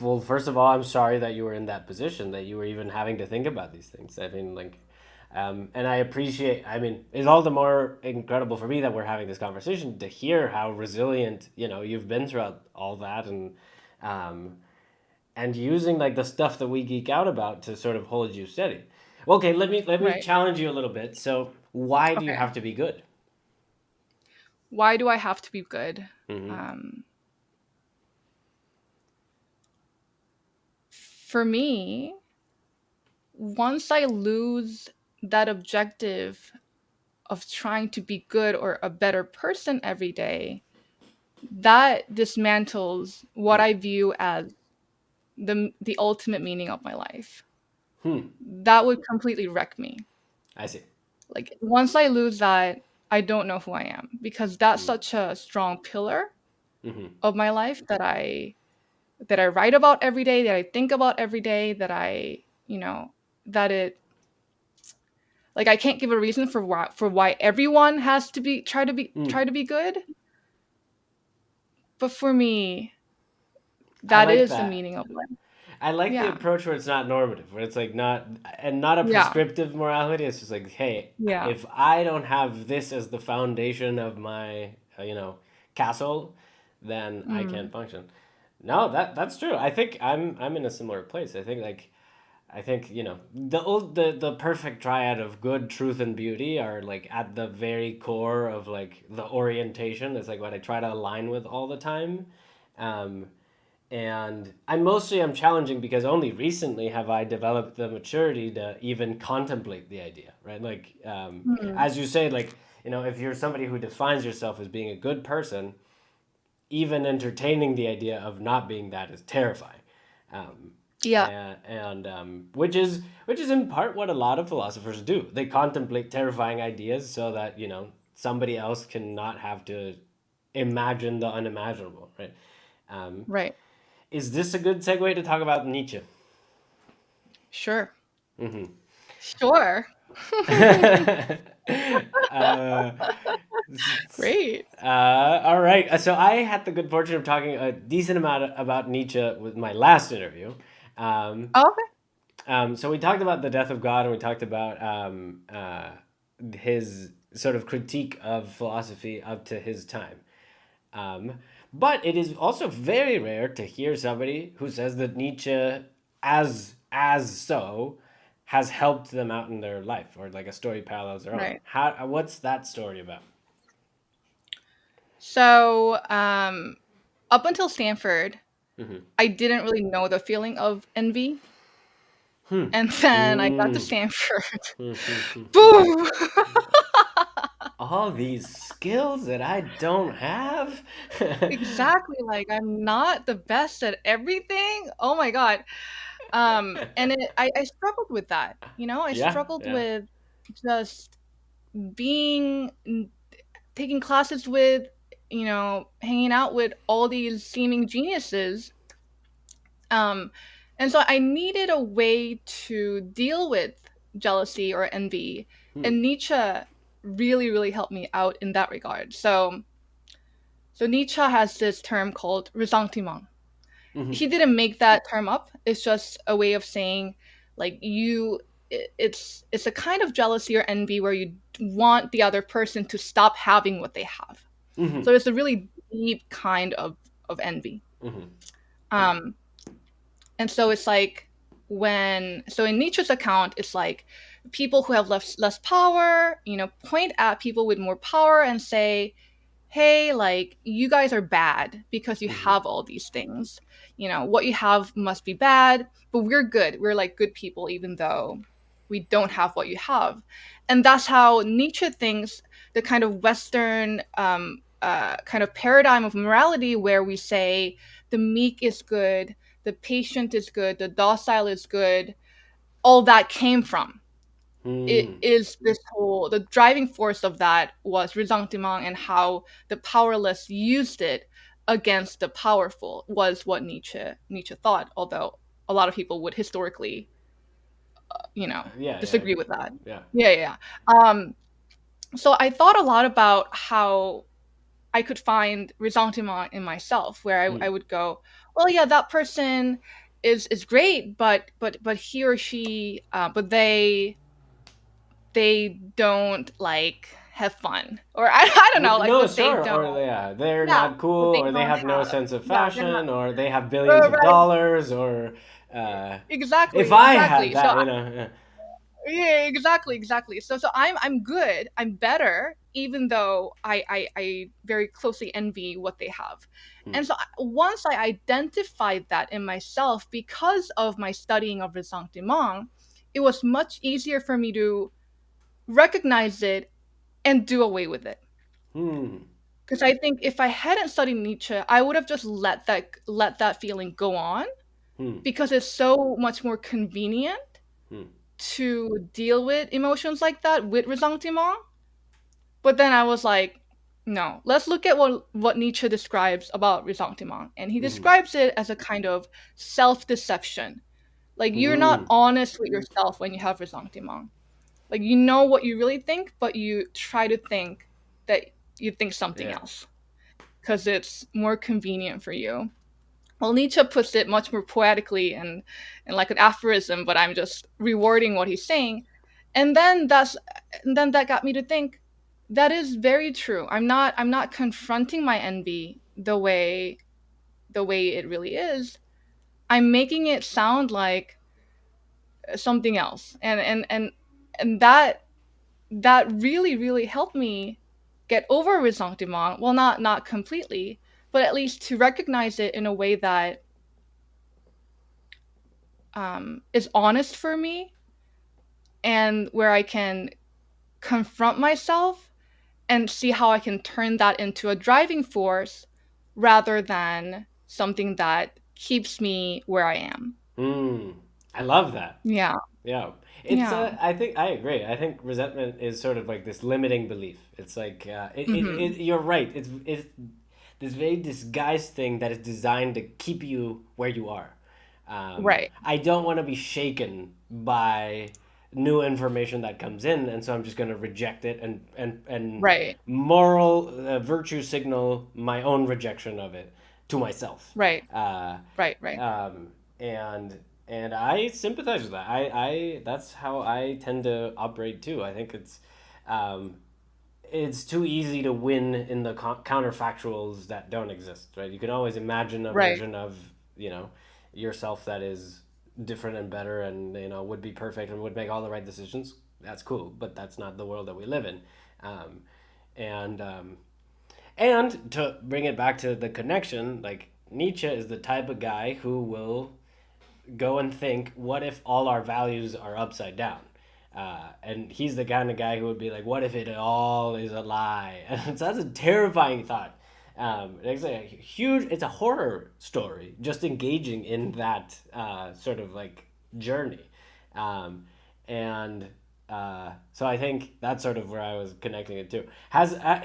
well, first of all, I'm sorry that you were in that position, that you were even having to think about these things. I mean, like, and I appreciate. I mean, it's all the more incredible for me that we're having this conversation to hear how resilient you've been throughout all that, um, and using like the stuff that we geek out about to sort of hold you steady. Well, okay, let me right. challenge you a little bit. So, why do you Okay. have to be good? Why do I have to be good? Mm-hmm. Um, for me, once I lose that objective of trying to be good or a better person every day, that dismantles what I view as the ultimate meaning of my life. Hmm. That would completely wreck me. I see. Like once I lose that, I don't know who I am because that's such a strong pillar Mm-hmm. of my life that I write about every day, that I think about every day, that that it like I can't give a reason for why everyone has to be Mm. try to be good, but for me, I that like is the that. meaning of life. I like the Yeah. approach where it's not normative, where it's like not a Yeah. prescriptive morality. It's just like, hey, Yeah. if I don't have this as the foundation of my, castle, then I can't Mm. function. No, that's true. I think I'm in a similar place. I think the perfect triad of good, truth, and beauty are like at the very core of like the orientation. It's like what I try to align with all the time. Um, and I'm challenging because only recently have I developed the maturity to even contemplate the idea, right? Like, Mm. as you say, like, if you're somebody who defines yourself as being a good person, even entertaining the idea of not being that is terrifying. um, Yeah. which is in part what a lot of philosophers do. They contemplate terrifying ideas so that somebody else cannot have to imagine the unimaginable, right? um, Right. is this a good segue to talk about Nietzsche? Sure. Mm-hmm. Sure. uh, Great. all right. So I had the good fortune of talking a decent amount about Nietzsche with my last interview. Um, Oh, okay. so we talked about the death of God, and we talked about his sort of critique of philosophy up to his time. Um, but it is also very rare to hear somebody who says that Nietzsche, as so, has helped them out in their life, or like a story parallels their own. Right. What's that story about? So, up until Stanford, Mm-hmm. I didn't really know the feeling of envy. And then I got to Mm. Stanford. Boom! All these skills that I don't have. Exactly. Like I'm not the best at everything. Oh my god. And I struggled with that. I Yeah, struggled yeah. with just being taking classes with, hanging out with all these seeming geniuses. Um, and so I needed a way to deal with jealousy or envy, Hmm. and Nietzsche really, really helped me out in that regard. So Nietzsche has this term called ressentiment. Mm-hmm. He didn't make that term up. It's just a way of saying, like it's a kind of jealousy or envy where you want the other person to stop having what they have. Mm-hmm. So it's a really deep kind of envy. Mm-hmm. Um, And so it's like so in Nietzsche's account, it's like people who have less power, point at people with more power and say, hey, like, you guys are bad because you Mm-hmm. have all these things. What you have must be bad, but we're good. We're like good people, even though we don't have what you have. And that's how Nietzsche thinks the kind of Western kind of paradigm of morality where we say the meek is good, the patient is good, the docile is good, all that came from. it Hmm. is this whole the driving force of that was ressentiment, and how the powerless used it against the powerful was what Nietzsche thought, although a lot of people would historically, you know, Yeah, yeah, disagree with that. yeah. Yeah, yeah, yeah. So I thought a lot about how I could find ressentiment in myself, where Hmm. I would go, well, yeah, that person is great, but he or she, but they don't like have fun, or I don't know, like, No, but they sure. don't, Or yeah, they're yeah, not but cool, they or they don't have no have, sense of yeah, they're not, fashion, or they have billions of right, dollars, or uh, if exactly, I had exactly. So that, you know. Yeah. yeah, exactly, exactly. So I'm good. I'm better, even though I very closely envy what they have. Hmm. And so once I identified that in myself because of my studying of ressentiment, it was much easier for me to recognize it and do away with it. Hmm. Because I think if I hadn't studied Nietzsche, I would have just let that feeling go on, Hmm. because it's so much more convenient Hmm. to deal with emotions like that with ressentiment. But then I was like, no, let's look at what Nietzsche describes about ressentiment. And he Hmm. describes it as a kind of self deception. Like, you're not Hmm. honest with yourself when you have ressentiment. Like, you know what you really think, but you try to think that you think something Yeah. else because it's more convenient for you. Well, Nietzsche puts it much more poetically and like an aphorism, but I'm just rewording what he's saying. And then that got me to think, that is very true. I'm not confronting my envy the way it really is. I'm making it sound like something else. And that really, really helped me get over ressentiment. Well, not completely, but at least to recognize it in a way that is honest for me, and where I can confront myself and see how I can turn that into a driving force rather than something that keeps me where I am. Hmm. I love that. Yeah. Yeah. It's Yeah. I think I agree. I think resentment is sort of like this limiting belief. It's like Mhm. you're right. It's this very disguised thing that is designed to keep you where you are. Right. I don't want to be shaken by new information that comes in, and so I'm just going to reject it and Right. moral virtue signal my own rejection of it to myself. Right. Uh, Right. Right. um, and I sympathize with that. I that's how I tend to operate too. I think um, it's too easy to win in the counterfactuals that don't exist, right? You can always imagine a Right. version of, you know, yourself that is different and better and, you know, would be perfect and would make all the right decisions. That's cool, but that's not the world that we live in. Um, and and to bring it back to the connection, like Nietzsche is the type of guy who will go and think, what if all our values are upside down? And he's the kind of guy who would be like, what if it all is a lie? And so that's a terrifying thought. It's a huge, it's a horror story, just engaging in that sort of like journey. Um, and so I think that's sort of where I was connecting it to.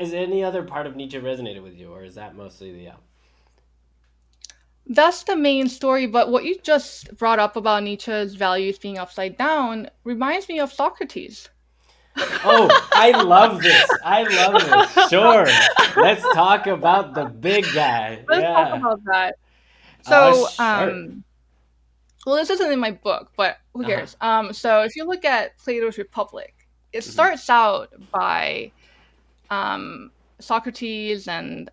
Is any other part of Nietzsche resonated with you, or is that mostly the That's the main story, but what you just brought up about Nietzsche's values being upside down reminds me of Socrates. Oh, I love this. I love this. Sure. Let's talk about the big guy. Let's talk Yeah. about that. So, Sure. well, this isn't in my book, but who Uh-huh. cares? So if you look at Plato's Republic, it Hmm. starts out by um, Socrates and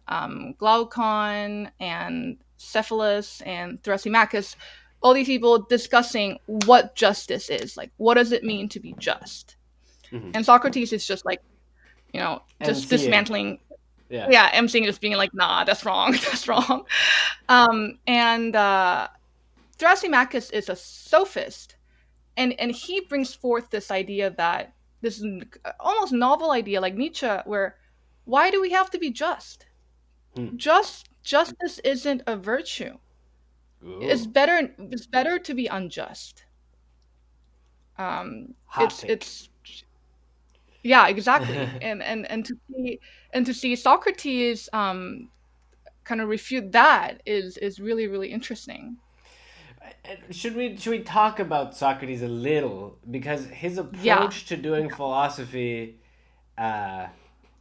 Glaucon and Cephalus and Thrasymachus, all these people discussing what justice is. Like, what does it mean to be just? Hmm. And Socrates is just like, And just seeing. dismantling. Yeah. Yeah, emceeing, just being like, nah, that's wrong, that's wrong. And Thrasymachus is a sophist, and he brings forth this idea that this almost novel idea, like Nietzsche, where why do we have to be just? Hmm. Justice isn't a virtue. It's Ooh. better. It's better to be unjust. Hot It's take. Yeah, exactly. And to see Socrates kind of refute that is really, really interesting. Should we talk about Socrates a little, because his Yeah, approach to doing philosophy, uh,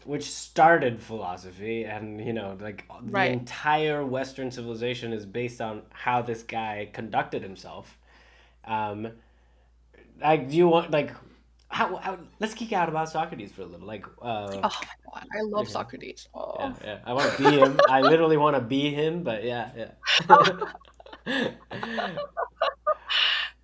which started philosophy, and like the right. entire Western civilization is based on how this guy conducted himself. Um, like, do you want like how let's geek out about Socrates for a little, like Oh my God, I love yeah, Socrates. yeah, Oh. yeah. I want to be him. I literally want to be him, but yeah, yeah.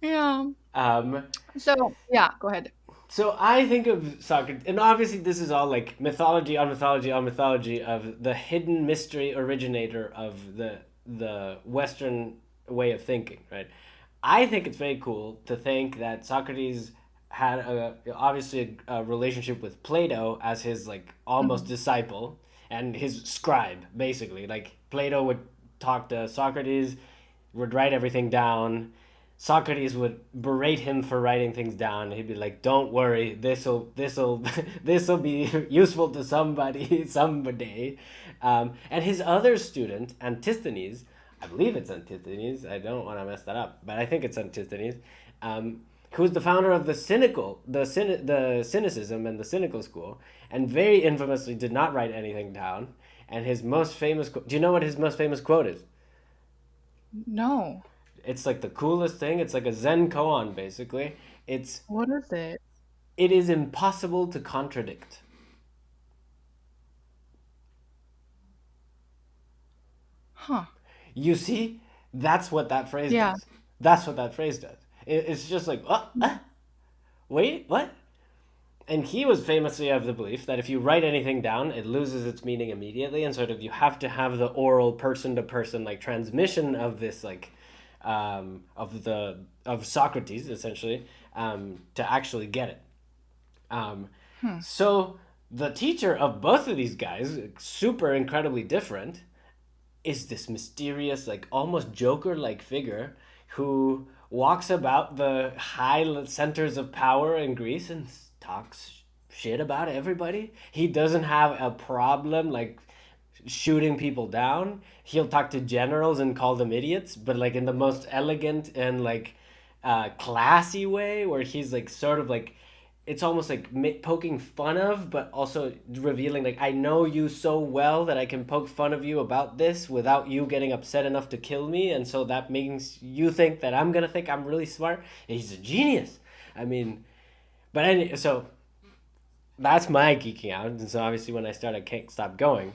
Yeah. um, So, yeah, go ahead. So I think of Socrates, and obviously this is all like mythology on mythology on mythology of the hidden mystery originator of the Western way of thinking, right? I think it's very cool to think that Socrates had obviously a relationship with Plato as his like almost Mhm. disciple and his scribe, basically. Like Plato would talk to Socrates, would write everything down. Socrates would berate him for writing things down. He'd be like, "Don't worry, this'll this'll be useful to somebody someday." And his other student, Antisthenes, I believe it's Antisthenes. I don't want to mess that up, but I think it's Antisthenes, who was the founder of the cynicism and the cynical school, and very infamously did not write anything down. And his most famous, do you know what his most famous quote is? No. It's like the coolest thing. It's like a Zen koan, basically. It's What is it? it is impossible to contradict. Huh. You see, that's what that phrase Yeah. does. That's what that phrase does. It's just like, wait, what? And he was famously of the belief that if you write anything down, it loses its meaning immediately, and sort of you have to have the oral person to person like transmission of this like of Socrates essentially to actually get it. Um, Hmm. so the teacher of both of these guys, super incredibly different, is this mysterious, like almost Joker like figure who walks about the high centers of power in Greece and talks shit about everybody. He doesn't have a problem like shooting people down. He'll talk to generals and call them idiots, but like in the most elegant and like classy way, where he's like sort of like it's almost like poking fun of, but also revealing like I know you so well that I can poke fun of you about this without you getting upset enough to kill me, and so that makes you think that I'm gonna think I'm really smart. And he's a genius. I mean, but so that's my geeking out, and so obviously when I start, I can't stop going.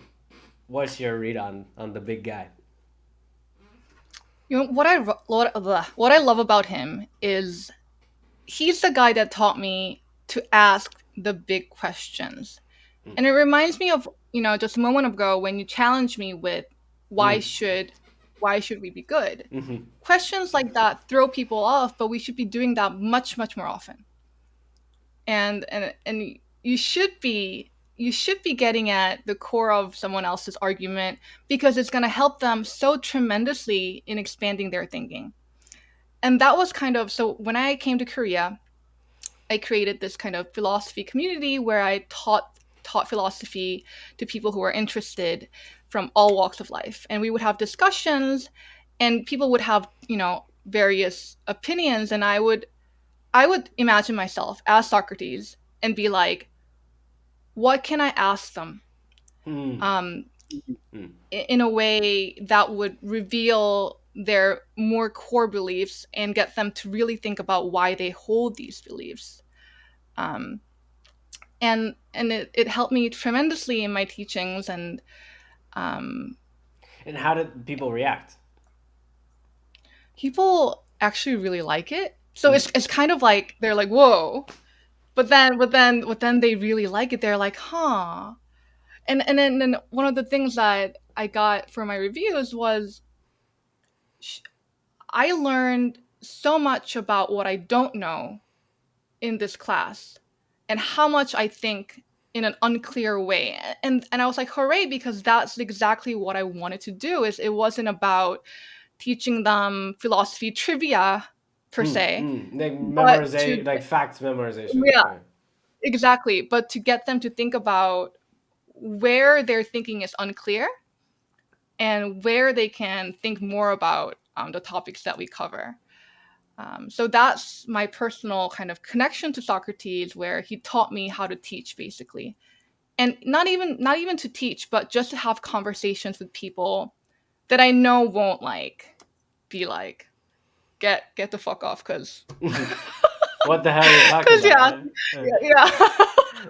What's your read on the big guy? You know what I love about him is he's the guy that taught me to ask the big questions. And it reminds me of, just a moment ago when you challenged me with why Mm. should why should we be good? Mm-hmm. Questions like that throw people off, but we should be doing that much, much more often. And you should be getting at the core of someone else's argument because it's going to help them so tremendously in expanding their thinking. And that was kind of so when I came to Korea, I created this kind of philosophy community where I taught philosophy to people who were interested from all walks of life. And we would have discussions and people would have, various opinions, and I would imagine myself as Socrates and be like, what can I ask them? Mm. Um, Mm. in a way that would reveal their more core beliefs and get them to really think about why they hold these beliefs. Um, and it helped me tremendously in my teachings, and um, And how did people react? people actually really like it. So Mm. it's kind of like they're like, whoa, but then they really like it. They're like, huh. And then one of the things that I got for my reviews was I learned so much about what I don't know in this class and how much I think in an unclear way. And I was like, hooray, because that's exactly what I wanted to do. Is it wasn't about teaching them philosophy trivia per Mm. se, Mm. Like but to memorization, like facts memorization. yeah, Right. exactly, but to get them to think about where their thinking is unclear and where they can think more about the topics that we cover. So that's my personal kind of connection to Socrates, where he taught me how to teach, basically, and not even to teach, but just to have conversations with people that I know won't be like, get the fuck off, because What the hell are you talking because about? yeah, Right? yeah.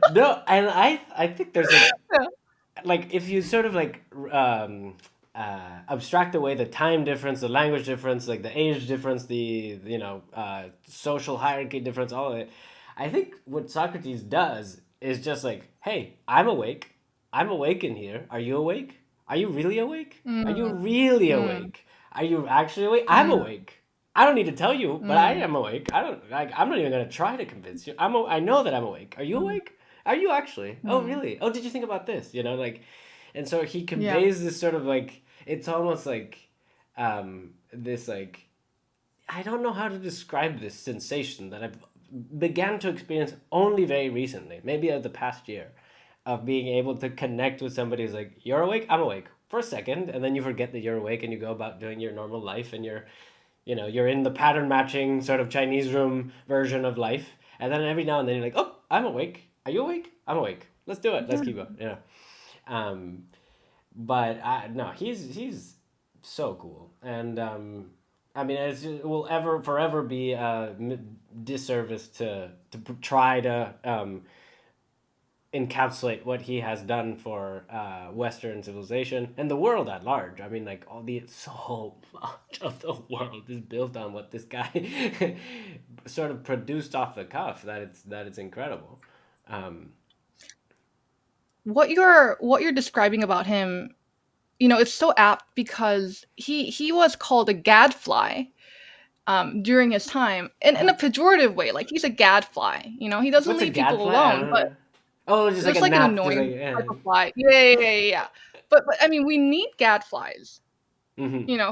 No, and I think there's Yeah. like if you sort of like abstract away the time difference, the language difference, like the age difference, the social hierarchy difference, all of it. I think what Socrates does is just like, hey, I'm awake in here. Are you awake? Are you really awake? Are you Mm, really mm, awake? Are you actually awake? I'm mm, awake. I don't need to tell you, but I mm, am awake. I don't like. I'm not even gonna try to convince you. I know that I'm awake. Are you mm, awake? Are you actually? Oh, mm. really? Oh, did you think about this? Like, and so he Yeah. conveys this sort of like it's almost like this like I don't know how to describe this sensation that I've began to experience only very recently, maybe of the past year, of being able to connect with somebody who's like, you're awake, I'm awake for a second, and then you forget that you're awake and you go about doing your normal life and you're in the pattern matching sort of Chinese room version of life, and then every now and then you're like, oh, I'm awake. Are you awake? I'm awake. Let's do it. Let's Yeah. keep going. Um, but no, he's so cool, and I mean, it will ever forever be a disservice to try to encapsulate what he has done for Western civilization and the world at large. I mean, like so much of the world is built on what this guy sort of produced off the cuff. That it's incredible. Um, What you're describing about him, it's so apt, because he was called a gadfly during his time, in a pejorative way. Like, he's a gadfly. He doesn't what's a leave people gadfly? I alone, don't but know. Oh, just like a just like an gnat, just like annoying type of fly. Yeah, yeah, yeah, yeah, yeah. But I mean, we need gadflies,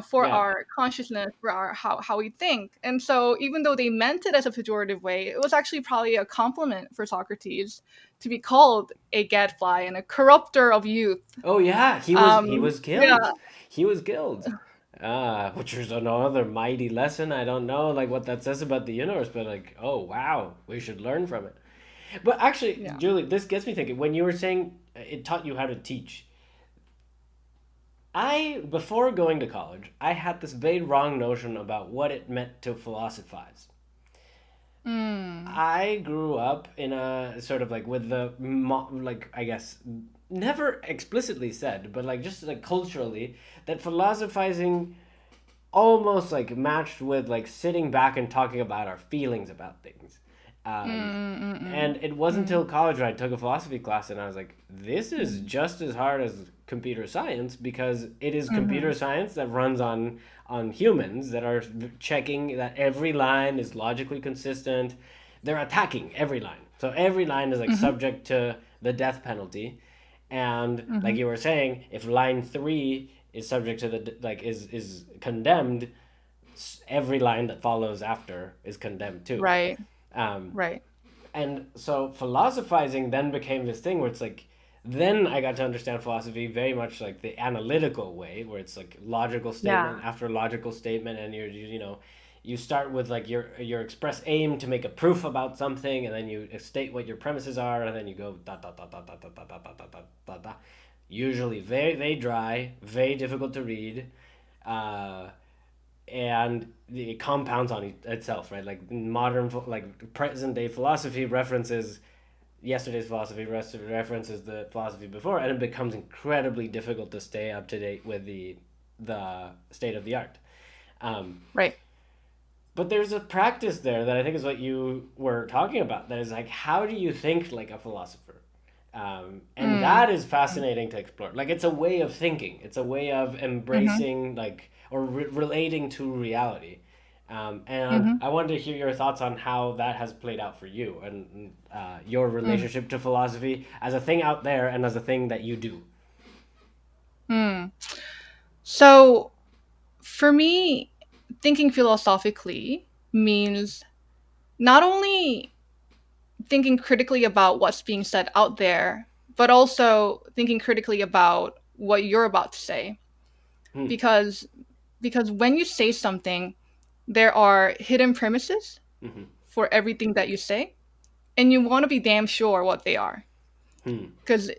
for yeah. our consciousness, for our how we think. And so, even though they meant it as a pejorative way, it was actually probably a compliment for Socrates to be called a gadfly and a corrupter of youth. Oh yeah, he was Yeah, killed. He was killed. Which is another mighty lesson. I don't know like what that says about the universe, but like, oh wow, we should learn from it. But actually, yeah. Julie, this gets me thinking. When you were saying it taught you how to teach, I before going to college, I had this very wrong notion about what it meant to philosophize. Mm, I grew up in a sort of like with the like I guess never explicitly said, but like just like culturally that philosophizing almost like matched with like sitting back and talking about our feelings about things. mm, Um, mm, and mm, it wasn't mm, until college where I took a philosophy class and I was like, this is mm, just as hard as computer science because it is mm, computer science that runs on humans that are checking that every line is logically consistent. They're attacking every line. So every line is like mhm, subject to the death penalty. And like mhm. you were saying, if line 3 is subject to the like is condemned, every line that follows after is condemned too. Right, Um, right. and so philosophizing then became this thing where it's like then I got to understand philosophy very much like the analytical way where it's like logical Yeah. statement after logical statement and you start with like your express aim to make a proof about something and then you state what your premises are and then you go dot dot dot dot dot dot dot dot dot dot dot dot dot. Usually very very dry, very difficult to read. Uh, and it compounds on itself, right? Like modern, like present day philosophy references yesterday's philosophy, references the philosophy before, and it becomes incredibly difficult to stay up to date with the state of the art. Um, Right. but there's a practice there that I think is what you were talking about. That is like, how do you think like a philosopher? And Mm, that is fascinating to explore. Like, it's a way of thinking. It's a way of mhm, embracing like or relating to reality. And mhm, I wanted to hear your thoughts on how that has played out for you and your mm, relationship to philosophy as a thing out there and as a thing that you do. mm. So, for me, thinking philosophically means not only thinking critically about what's being said out there, but also thinking critically about what you're about to say. Hmm. Because when you say something, there are hidden premises Mm-hmm. for everything that you say, and you want to be damn sure what they are. Hmm. Because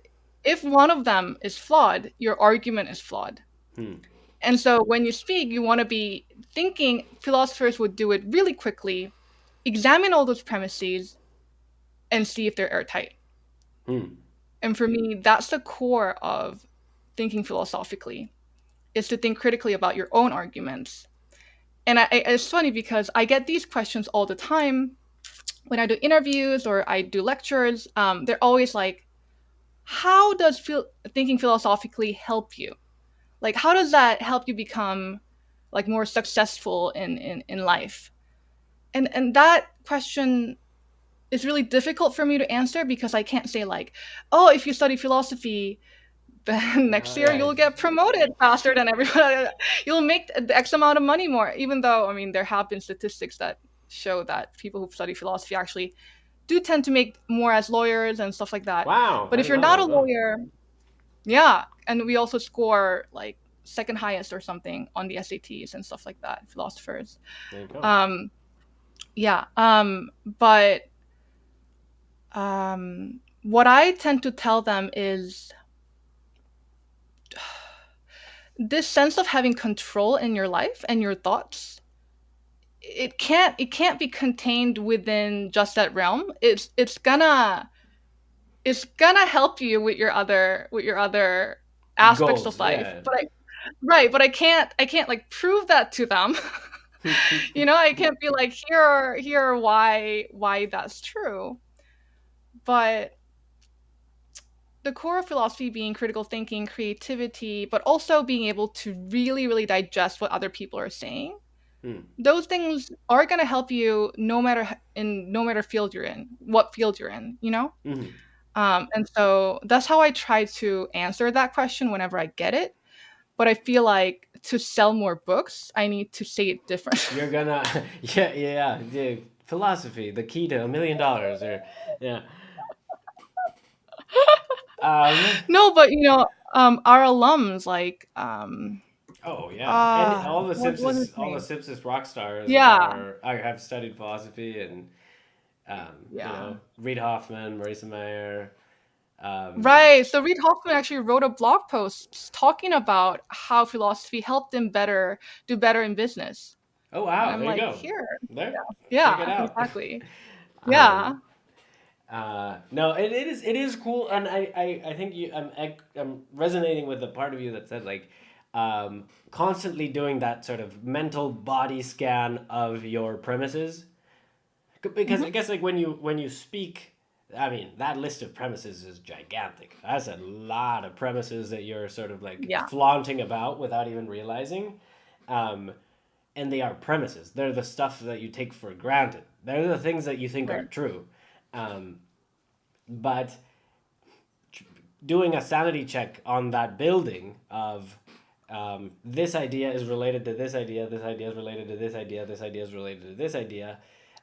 if one of them is flawed, your argument is flawed. Hmm. And so when you speak, you want to be thinking. Philosophers would do it really quickly, examine all those premises, and see if they're airtight. Hmm. And for me, that's the core of thinking philosophically, is to think critically about your own arguments. And it's funny because I get these questions all the time when I do interviews or I do lectures. They're always like, how does thinking philosophically help you? Like, how does that help you become like more successful in life? And that question is really difficult for me to answer because I can't say like, oh, if you study philosophy, then next year Yeah. you'll get promoted faster than everybody. You'll make the X amount of money more. Even though, I mean, there have been statistics that show that people who study philosophy actually do tend to make more as lawyers and stuff like that. Wow. But I if didn't you're know not a that. Oh, lawyer, yeah, and we also score like second highest or something on the SATs and stuff like that, philosophers. there you go. Um, yeah, but what I tend to tell them is this sense of having control in your life and your thoughts. It can't be contained within just that realm. It's gonna help you with your other aspects Goals. of life. Yeah. But I can't like prove that to them. I can't be like, here are why that's true. But the core of philosophy being critical thinking, creativity, but also being able to really, really digest what other people are saying. Hmm. Those things are going to help you no matter field you're in, what field you're in. Mm-hmm. And so that's how I try to answer that question whenever I get it. But I feel like to sell more books, I need to say it different. You're gonna, yeah. Philosophy, the key to $1 million, or yeah. Um. No, but our alums like Oh yeah, and what is his All the name? Simpsons rock stars Yeah, are. I have studied philosophy, and yeah. Reid Hoffman, Marisa Mayer. Um, Right. So Reid Hoffman actually wrote a blog post talking about how philosophy helped him do better in business. oh And wow, I'm there you like, go. here. There, check it Yeah, out. exactly. Yeah. um, no, it is cool, and I think I'm resonating with the part of you that said like, constantly doing that sort of mental body scan of your premises, because I Hmm. guess like when you speak, I mean that list of premises is gigantic. That's a lot of premises that you're sort of like Yeah. flaunting about without even realizing, um, and they are premises. They're the stuff that you take for granted. They're the things that you think are Right. true. But doing a sanity check on that building of, this idea is related to this idea is related to this idea is related to this idea.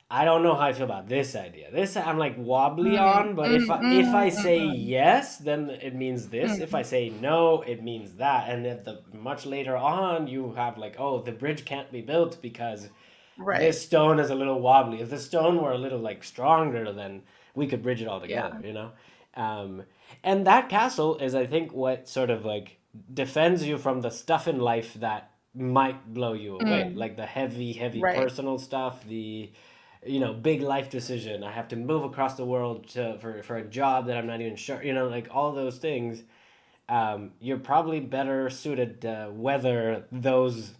I don't know how I feel about this idea. This I'm like wobbly Mm, on, but mm, if I mm, say mm, yes, then it means this. If mm. I say no, it means that. And at the much later on, you have like, oh, the bridge can't be built because Right. this stone is a little wobbly. If the stone were a little like stronger, then we could bridge it all Yeah. together, you know? Um, and that castle is, I think, what sort of like defends you from the stuff in life that might blow you away, Mm, like the heavy, heavy right. personal stuff, the big life decision. I have to move across the world for a job that I'm not even sure, like all those things. You're probably better suited to weather those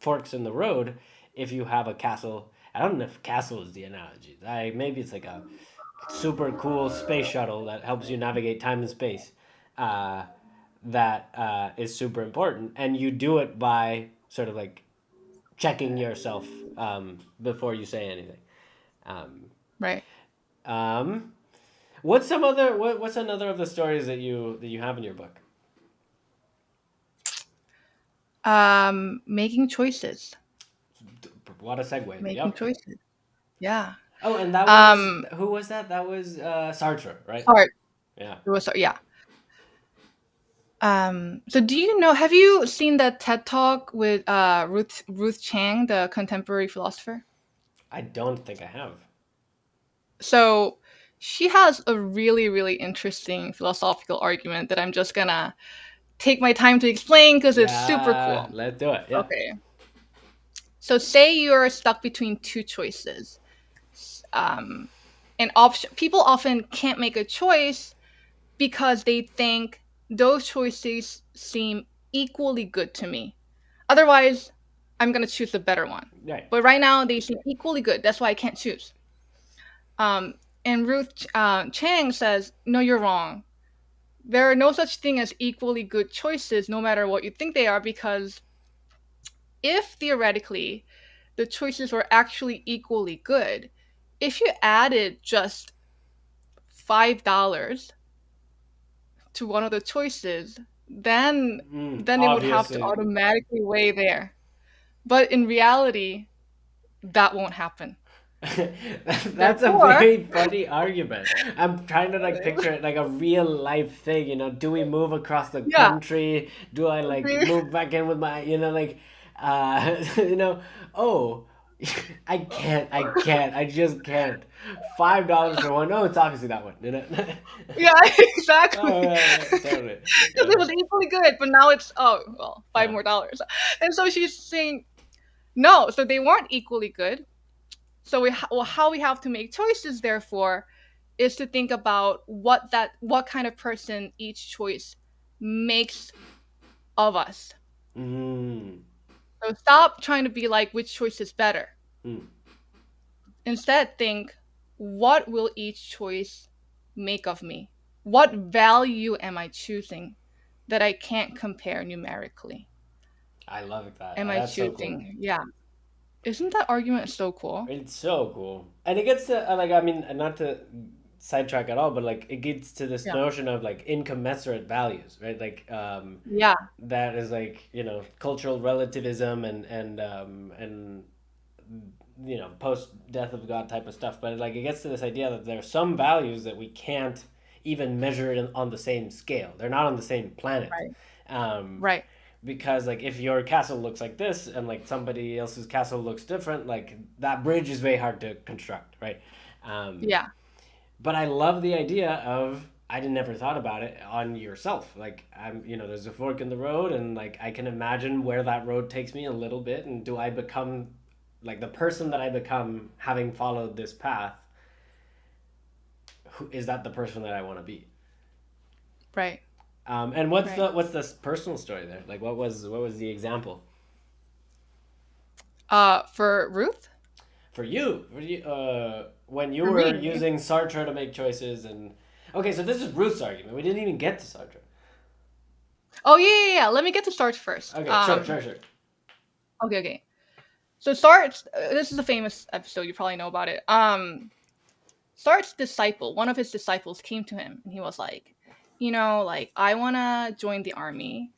forks in the road if you have a castle. I don't know if castle is the analogy. Maybe it's like a super cool space shuttle that helps you navigate time and space. Uh, that is super important, and you do it by sort of like checking yourself, before you say anything. Um, Right. um, what's another of the stories that you have in your book? Making choices. What a segue. Making Yep. choices. Yeah. Oh, and that was Um, who was that? That was Sartre, right? Sartre. Yeah. It was yeah. So do you know? Have you seen that TED talk with Ruth Chang, the contemporary philosopher? I don't think I have. So she has a really really interesting philosophical argument that I'm just gonna take my time to explain because it's super Yeah, cool. let's do it. Yeah. Okay. So say you're stuck between two choices. Um, and option people often can't make a choice because they think those choices seem equally good to me. Otherwise, I'm going to choose the better one. Right. But right now, they seem equally good. That's why I can't choose. Um, and Ruth Chang says, no, you're wrong. There are no such thing as equally good choices, no matter what you think they are, because if theoretically the choices were actually equally good, if you added just $5 to one of the choices, then it would have to Obviously. automatically weigh there. But in reality, that won't happen. That's a Therefore, very funny argument. I'm trying to like picture it like a real life thing, you know. Do we move across the yeah, country? Do I like move back in with my, like, you know, oh, I just can't. $5 for one. Oh, it's obviously that one, you know. yeah, Oh, exactly. yeah, yeah, totally. Because it Yeah, was equally good, but now it's oh well, five yeah. more dollars. And so she's saying no, so they weren't equally good. So how we have to make choices, therefore, is to think about what kind of person each choice makes of us. Mm, So stop trying to be like which choice is better. mm. Instead, think what will each choice make of me? What value am I choosing that I can't compare numerically? I love that. Am I That's so cool. choosing? Yeah. Isn't that argument so cool? It's so cool, and it gets to like, I mean, not to sidetrack at all, but like it gets to this Yeah. notion of like incommensurate values, right? Like Yeah. that is like, cultural relativism and post death of God type of stuff. But like it gets to this idea that there are some values that we can't even measure on the same scale. They're not on the same planet. Right. Um, Right. because like if your castle looks like this and like somebody else's castle looks different, like that bridge is very hard to construct, right? um, Yeah. but I love the idea of, I didn't never thought about it on yourself. Like there's a fork in the road, and like I can imagine where that road takes me a little bit, and do I become like the person that I become having followed this path? Is that the person that I want to be? Right. And what's Right. the personal story there? Like what was the example For Ruth? for you, when you For were me? using Sartre to make choices? And okay, so this is Ruth's argument. We didn't even get to Sartre. Oh yeah. Let me get to start first. Okay, sure. Okay, okay. So Sartre, this is a famous episode. You probably know about it. Sartre's disciple, one of his disciples, came to him and he was like, like I want to join the army,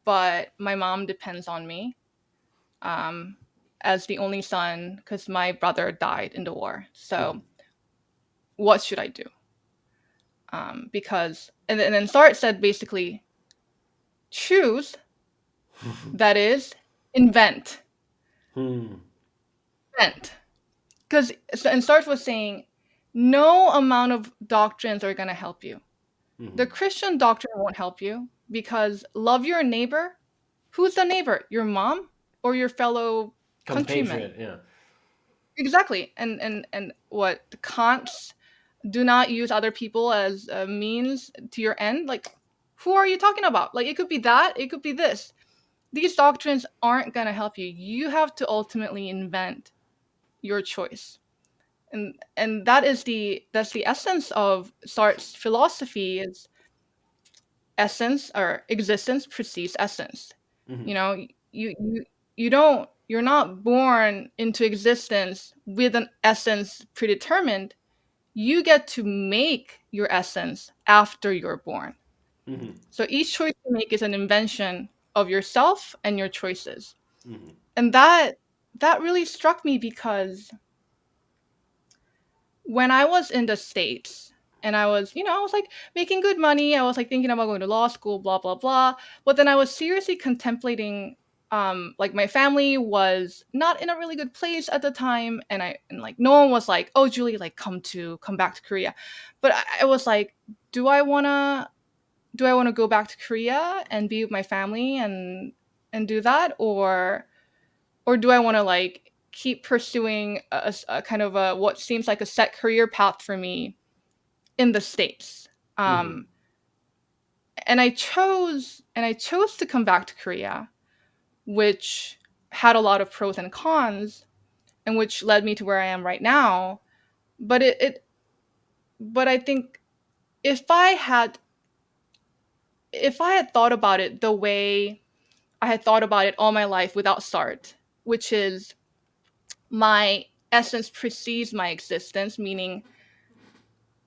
but my mom depends on me, um, as the only son because my brother died in the war. Mm-hmm. So what should I do? Because and then Sartre said basically, choose. That is, invent, Hmm. invent. Because and Sartre was saying, no amount of doctrines are gonna help you. The Mm-hmm. Christian doctrine won't help you because love your neighbor. Who's the neighbor? Your mom or your fellow countrymen? Compatriot, yeah. Exactly. And what the Kant's do not use other people as a means to your end. Like, who are you talking about? Like, it could be that. It could be this. These doctrines aren't gonna help you. You have to ultimately invent your choice. And that's the essence of Sartre's philosophy is essence or existence precedes essence. Mm-hmm. You know, you're not born into existence with an essence predetermined. You get to make your essence after you're born. Mm-hmm. So each choice you make is an invention of yourself and your choices. Mm-hmm. And that really struck me because when I was in the States and I was, I was like making good money, I was like thinking about going to law school, blah, blah, blah. But then I was seriously contemplating, like my family was not in a really good place at the time. And like no one was like, oh, Julie, like come back to Korea. But I was like, do I want to, go back to Korea and be with my family and do that? Or do I want to like keep pursuing a kind of a what seems like a set career path for me in the States? Mm-hmm. Um, and I chose to come back to Korea, which had a lot of pros and cons, and which led me to where I am right now. But but I think if I had thought about it the way I had thought about it all my life without Sartre, which is my essence precedes my existence, meaning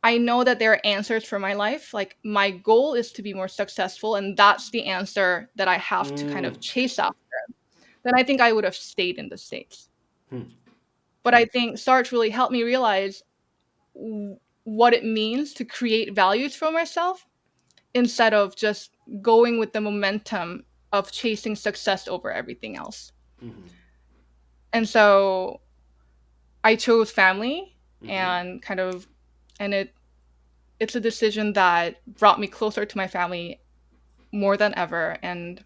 I know that there are answers for my life. Like my goal is to be more successful, and that's the answer that I have to kind Mm. of chase after. Then I think I would have stayed in the States. Hmm. But I think Sartre really helped me realize what it means to create values for myself instead of just going with the momentum of chasing success over everything else. Mm-hmm. And so I chose family Mm-hmm. and kind of, and it's a decision that brought me closer to my family more than ever. And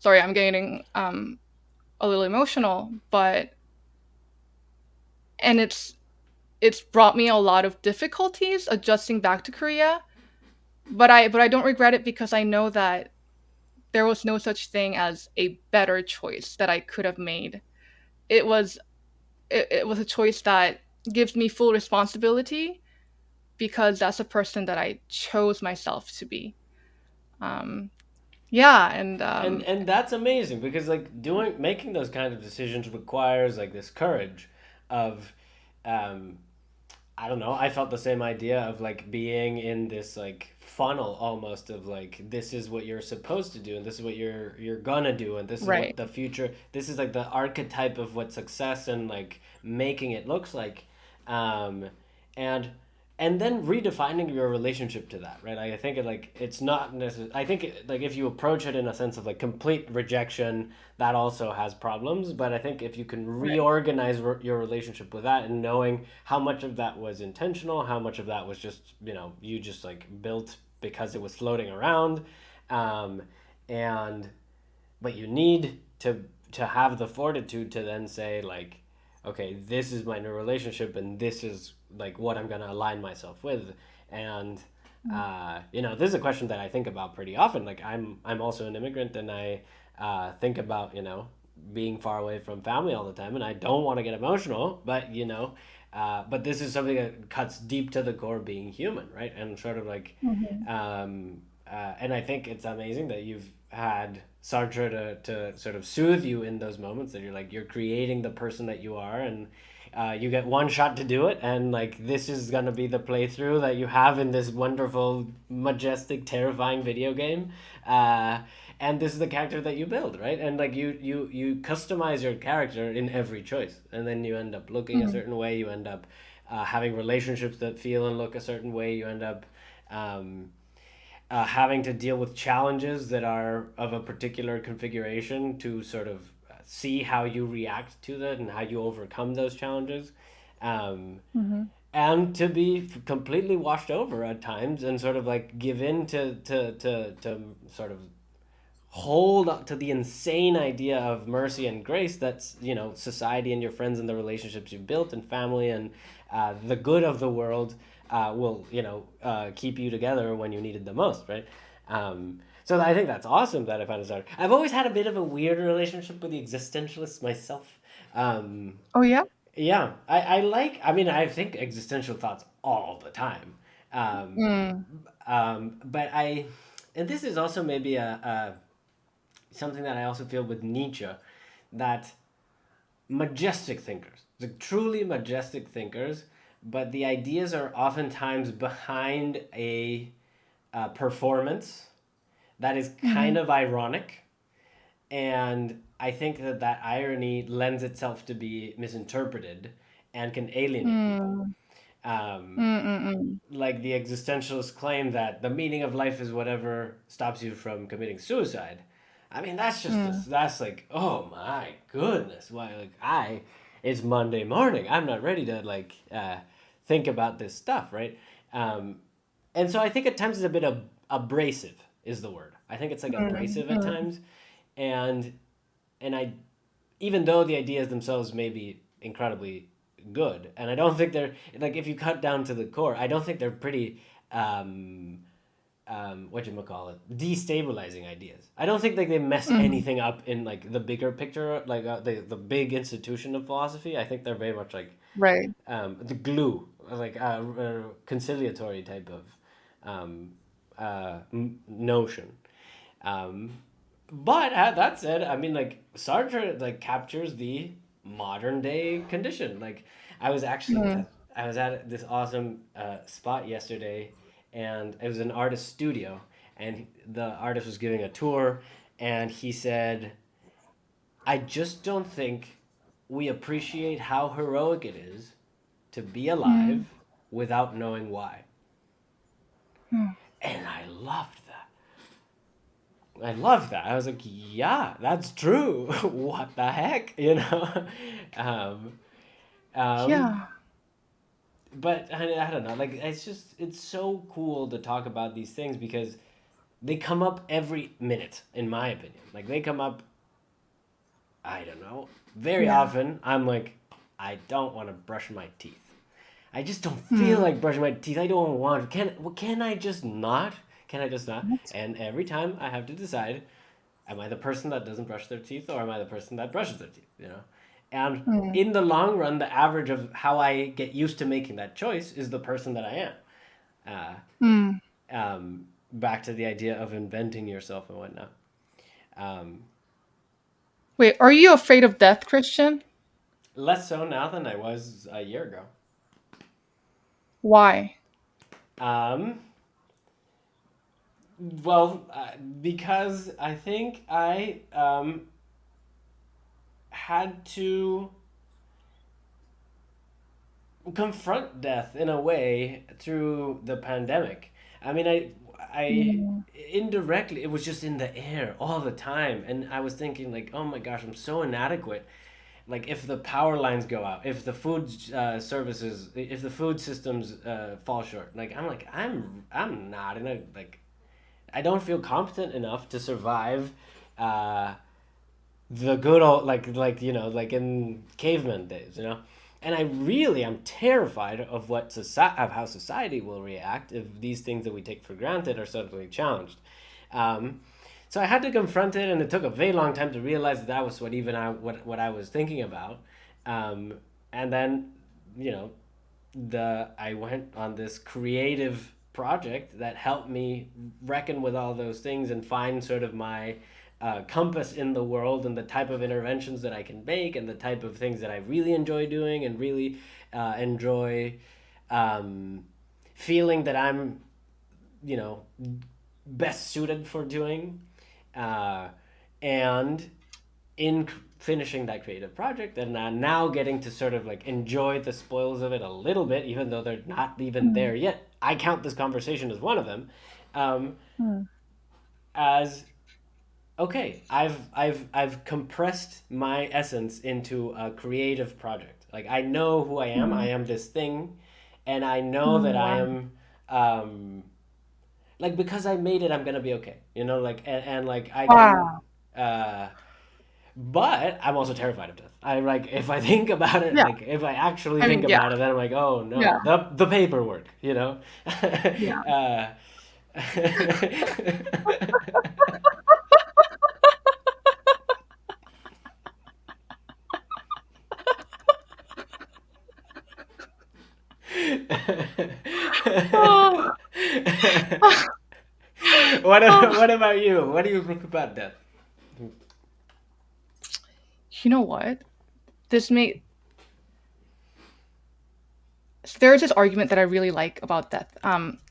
sorry, I'm getting a little emotional, but and it's brought me a lot of difficulties adjusting back to Korea, but I don't regret it because I know that there was no such thing as a better choice that I could have made. It was it was a choice that gives me full responsibility because that's a person that I chose myself to be. Um, yeah, and And that's amazing because like doing making those kind of decisions requires like this courage of um I don't know. I felt the same idea of like being in this like funnel almost of like this is what you're supposed to do and this is what you're gonna do and this is right. what the future this is like the archetype of what success and like making it looks like. Um and and then redefining your relationship to that, right? I think it like it's not necessary. I think like if you approach it in a sense of like complete rejection, that also has problems. But I think if you can Right. reorganize your relationship with that and knowing how much of that was intentional, how much of that was just you just like built because it was floating around, um, and but you need to have the fortitude to then say like, okay, this is my new relationship and this is like what I'm gonna align myself with. And this is a question that I think about pretty often. Like I'm also an immigrant and I think about being far away from family all the time, and I don't want to get emotional, but but this is something that cuts deep to the core being human, right? And sort of like Mhm. and I think it's amazing that you've had Sartre to sort of soothe you in those moments that you're like you're creating the person that you are, and you get one shot to do it, and like this is gonna be the playthrough that you have in this wonderful, majestic, terrifying video game, and this is the character that you build, right? And like you customize your character in every choice, and then you end up looking a Mhm. certain way. You end up having relationships that feel and look a certain way. You end up um, having to deal with challenges that are of a particular configuration to sort of see how you react to that and how you overcome those challenges. Um, Mhm. and to be completely washed over at times and sort of like give in to sort of hold up to the insane idea of mercy and grace that's society and your friends and the relationships you've built and family and the good of the world will keep you together when you need it the most, right? So I think that's awesome that I found a starter. I've always had a bit of a weird relationship with the existentialists myself. um, Oh yeah. yeah, I mean I think existential thoughts all the time. um, Mm. but I and this is also maybe a something that I also feel with Nietzsche, that majestic thinkers, the truly majestic thinkers, but the ideas are oftentimes behind a performance that is kind Mhm. of ironic, and I think that irony lends itself to be misinterpreted and can alienate people. Mm, Um, mm, mm, mm, like the existentialists claim that the meaning of life is whatever stops you from committing suicide. I mean, that's just mm, this. That's like, oh my goodness, why? Like it's Monday morning. I'm not ready to think about this stuff, right? Um, and so I think at times it's a bit of abrasive is the word. I think it's like mm, abrasive at mm, times, and I even though the ideas themselves may be incredibly good, and I don't think they're like if you cut down to the core, I don't think they're pretty what you call it destabilizing ideas. I don't think like they mess mm. anything up in like the bigger picture, like the big institution of philosophy. I think they're very much like Right. the glue, like a conciliatory type of notion. Um, but that said, I mean, like Sartre like captures the modern day condition. Like I was actually Mm, I was at this awesome spot yesterday, and it was an artist studio, and the artist was giving a tour, and he said, "I just don't think we appreciate how heroic it is to be mm, alive without knowing why." mm. And I loved that. I love that. I was like, yeah, that's true. What the heck, you know? Um, um, Yeah. but I don't know. Like, it's so cool to talk about these things because they come up every minute, in my opinion. Like, they come up, I don't know, very Yeah. often. I'm like, I don't want to brush my teeth. I just don't feel Mm. like brushing my teeth. I don't want. Can I just not? Can I just not? What? And every time I have to decide, am I the person that doesn't brush their teeth or am I the person that brushes their teeth? You know, and Mm. in the long run, the average of how I get used to making that choice is the person that I am. Mm. Back to the idea of inventing yourself and whatnot. Um, Wait, are you afraid of death, Christian? Less so now than I was a year ago. Why? Um, well, because I think I had to confront death in a way through the pandemic. I mean, I Mm. indirectly it was just in the air all the time, and I was thinking like, oh my gosh, I'm so inadequate. Like if the power lines go out, if the food services, if the food systems fall short, like I'm not in a like I don't feel competent enough to survive uh, the good old like in caveman days, you know. And I really am terrified of what society of how society will react if these things that we take for granted are suddenly challenged. Um, so I had to confront it, and it took a very long time to realize that that was what I was thinking about. Um, and then, you know, I went on this creative project that helped me reckon with all those things and find sort of my compass in the world and the type of interventions that I can make and the type of things that I really enjoy doing and really enjoy um, feeling that I'm, you know, best suited for doing. Uh, and in finishing that creative project and now getting to sort of like enjoy the spoils of it a little bit, even though they're not even Mm. there yet. I count this conversation as one of them. Um, Mm. as okay, I've compressed my essence into a creative project. Like I know who I am. I Mm. am this thing, and I know that Mm. I Wow. am like because I made it. I'm gonna be okay. You know, like and like I can. Wow. Uh, but I'm also terrified of death. I like if I think about it, Yeah. like if I actually I think mean, yeah. about it, then I'm like, oh Yeah. no, the paperwork, you know. Yeah. uh, Oh. what about you? What do you think about death? You know what? This may There's this argument that I really like about death.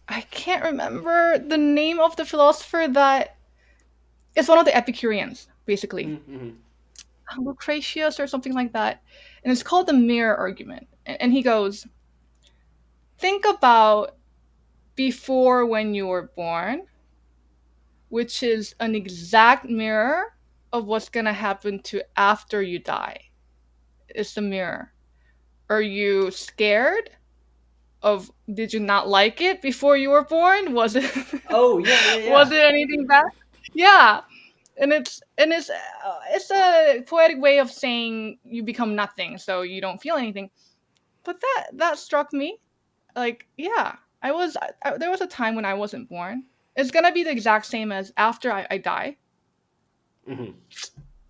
I can't remember the name of the philosopher that is one of the Epicureans, basically. Mm-hmm. Lucretius or something like that, and it's called the mirror argument. And he goes, think about before when you were born, which is an exact mirror of what's going to happen to after you die. It's the mirror. Are you scared of, did you not like it before you were born? Was it Oh, yeah, yeah, was yeah. it anything bad? Yeah. And it's a poetic way of saying you become nothing, so you don't feel anything. But that struck me. Like, yeah, there was a time when I wasn't born. It's gonna be the exact same as after I die. Mm-hmm.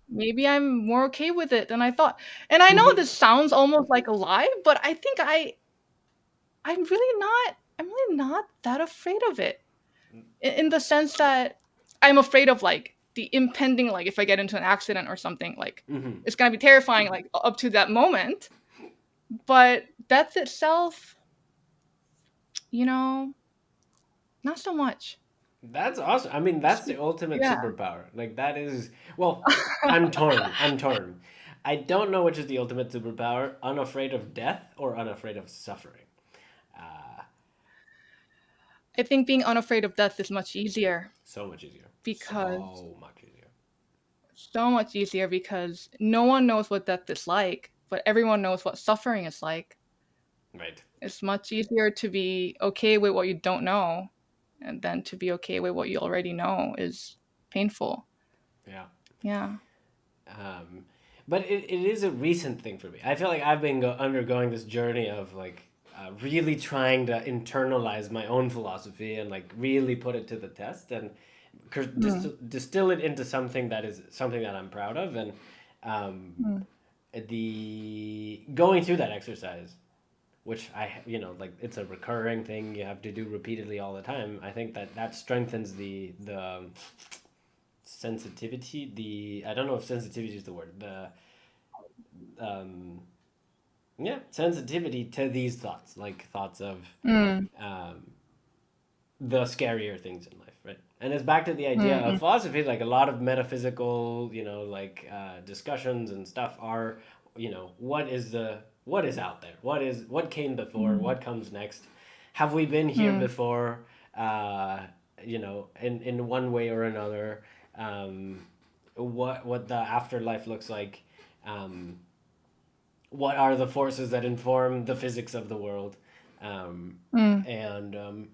Maybe I'm more okay with it than I thought. And I know Mm-hmm. this sounds almost like a lie, but I think I'm really not that afraid of it. In the sense that I'm afraid of like the impending, like if I get into an accident or something, like Mm-hmm. it's gonna be terrifying like up to that moment. But death itself, you know, not so much. That's awesome. I mean, that's the ultimate Yeah. superpower. Like that is, well, I'm torn. I'm torn. I don't know which is the ultimate superpower, unafraid of death or unafraid of suffering. Uh, I think being unafraid of death is much easier so much easier. because So much easier. so much easier because no one knows what death is like, but everyone knows what suffering is like. Right. It's much easier to be okay with what you don't know, and then to be okay with what you already know is painful. Yeah. Yeah. Um, but it is a recent thing for me. I feel like I've been undergoing this journey of like really trying to internalize my own philosophy and like really put it to the test and Mm. distill it into something that is something that I'm proud of. And Mm. the going through that exercise, which like it's a recurring thing you have to do repeatedly all the time. I think that strengthens the sensitivity. The I don't know if sensitivity is the word. The um, yeah, sensitivity to these thoughts, like thoughts of Mm. um, the scarier things in life, right? And it's back to the idea of Mm. philosophy. Like a lot of metaphysical, like discussions and stuff are, what is out there? What came before? Mm. What comes next? Have we been here Mm. before? Uh, in one way or another. What the afterlife looks like. Um, what are the forces that inform the physics of the world? Um, Mm. and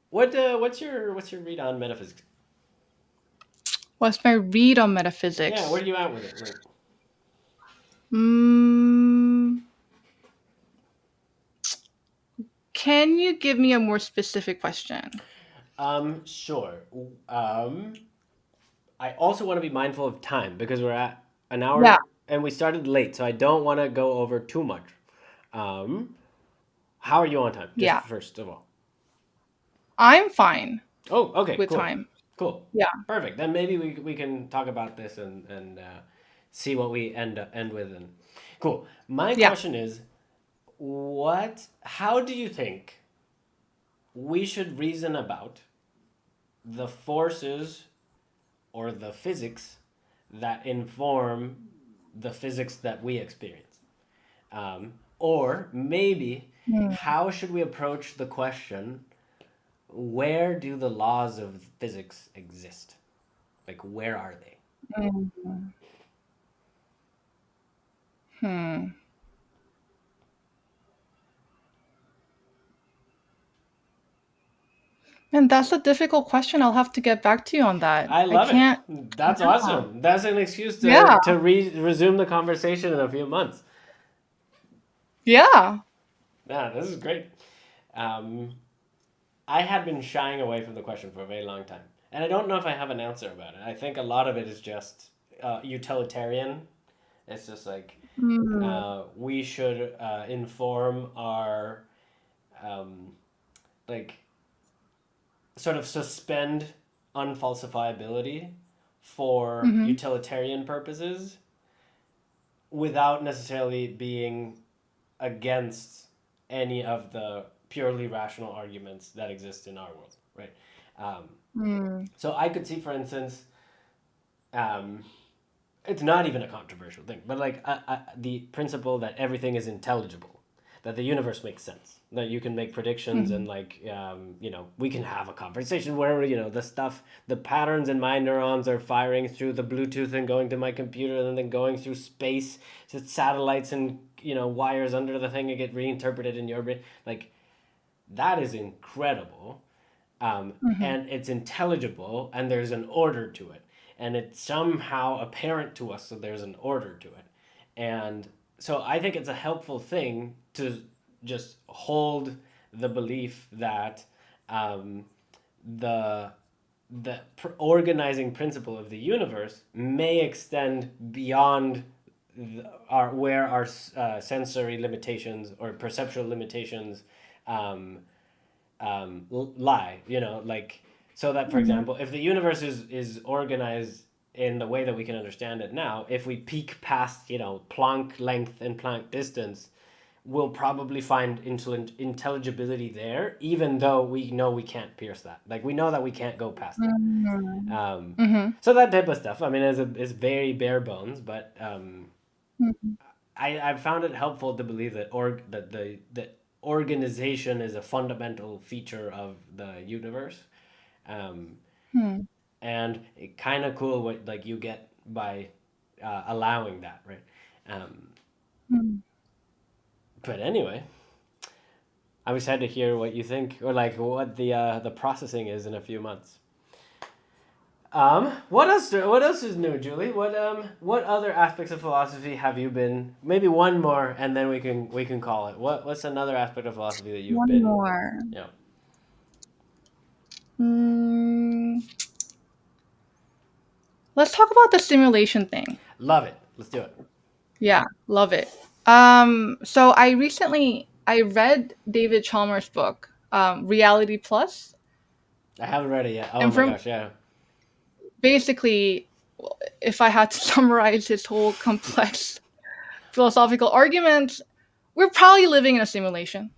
what's your read on metaphysics? What's my read on Yeah, where metaphysics? are you at with it? Like, Mm, can you give me a more specific question? sure. Um, I also want to be mindful of time because we're at an Yeah. hour and we started late, so I don't want to go over too much. Um, how are you on time? Just Yeah. first of all. I'm fine Oh, okay, with cool, time. cool, Yeah. perfect. Then maybe we can talk about this and see what we end with. And cool. My Yeah. question is, how do you think we should reason about the forces or the physics that inform the physics that we experience? Or maybe, Mm. how should we approach the question, where do the laws of physics exist? Like, where are they? Mm. Hmm. And that's a difficult question. I'll have to get back to you on that. I I love it. can't. That's Yeah. awesome. That's an excuse to, Yeah. to resume the conversation in a few months. Yeah. Yeah, this is great. Um, I had been shying away from the question for a very long time. And I don't know if I have an answer about it. I think a lot of it is just utilitarian. It's just like Mm. we should inform our, like, sort of suspend unfalsifiability for Hmm. utilitarian purposes without necessarily being against any of the purely rational arguments that exist in our world, right? Um, Mm. so I could see, for instance, um, it's not even a controversial thing, but like the principle that everything is intelligible, that the universe makes sense, that you can make predictions, and Mhm. like we can have a conversation where the patterns in my neurons are firing through the Bluetooth and going to my computer and then going through space to satellites and wires under the thing and get reinterpreted in your brain. Like that is incredible, Mhm. and it's intelligible, and there's an order to it, and it's somehow apparent to us that there's an order to it, and so I think it's a helpful thing to just hold the belief that um, the organizing principle of the universe may extend beyond our sensory limitations or perceptual limitations um, lie. Like, so that, for Mhm. example, if the universe is organized in the way that we can understand it now, if we peek past Planck length and Planck distance, we'll probably find intelligibility there, even though we know we can't pierce that. Like, we know that we can't go past it. Mhm. um, Mhm. so that type of stuff, I mean, is very bare bones, but Mhm. I've found it helpful to believe that the organization is a fundamental feature of the universe, um, Mhm. and it kind of cool what like you get by allowing that, right? Um, Mhm. but anyway, I'm excited to hear what you think, or like what the processing is in a few months. What else? What else is new, Julie? What other aspects of philosophy have you been? Maybe one more, and then we can call it. What's another aspect of philosophy that you've One been? more. Yeah, Mm, let's talk about the simulation thing. love it. Let's do it. Yeah, love it. So I read David Chalmers' book, Reality Plus, I haven't read it yet. Oh and my from gosh, yeah. basically, if I had to summarize his whole complex philosophical argument, we're probably living in a simulation.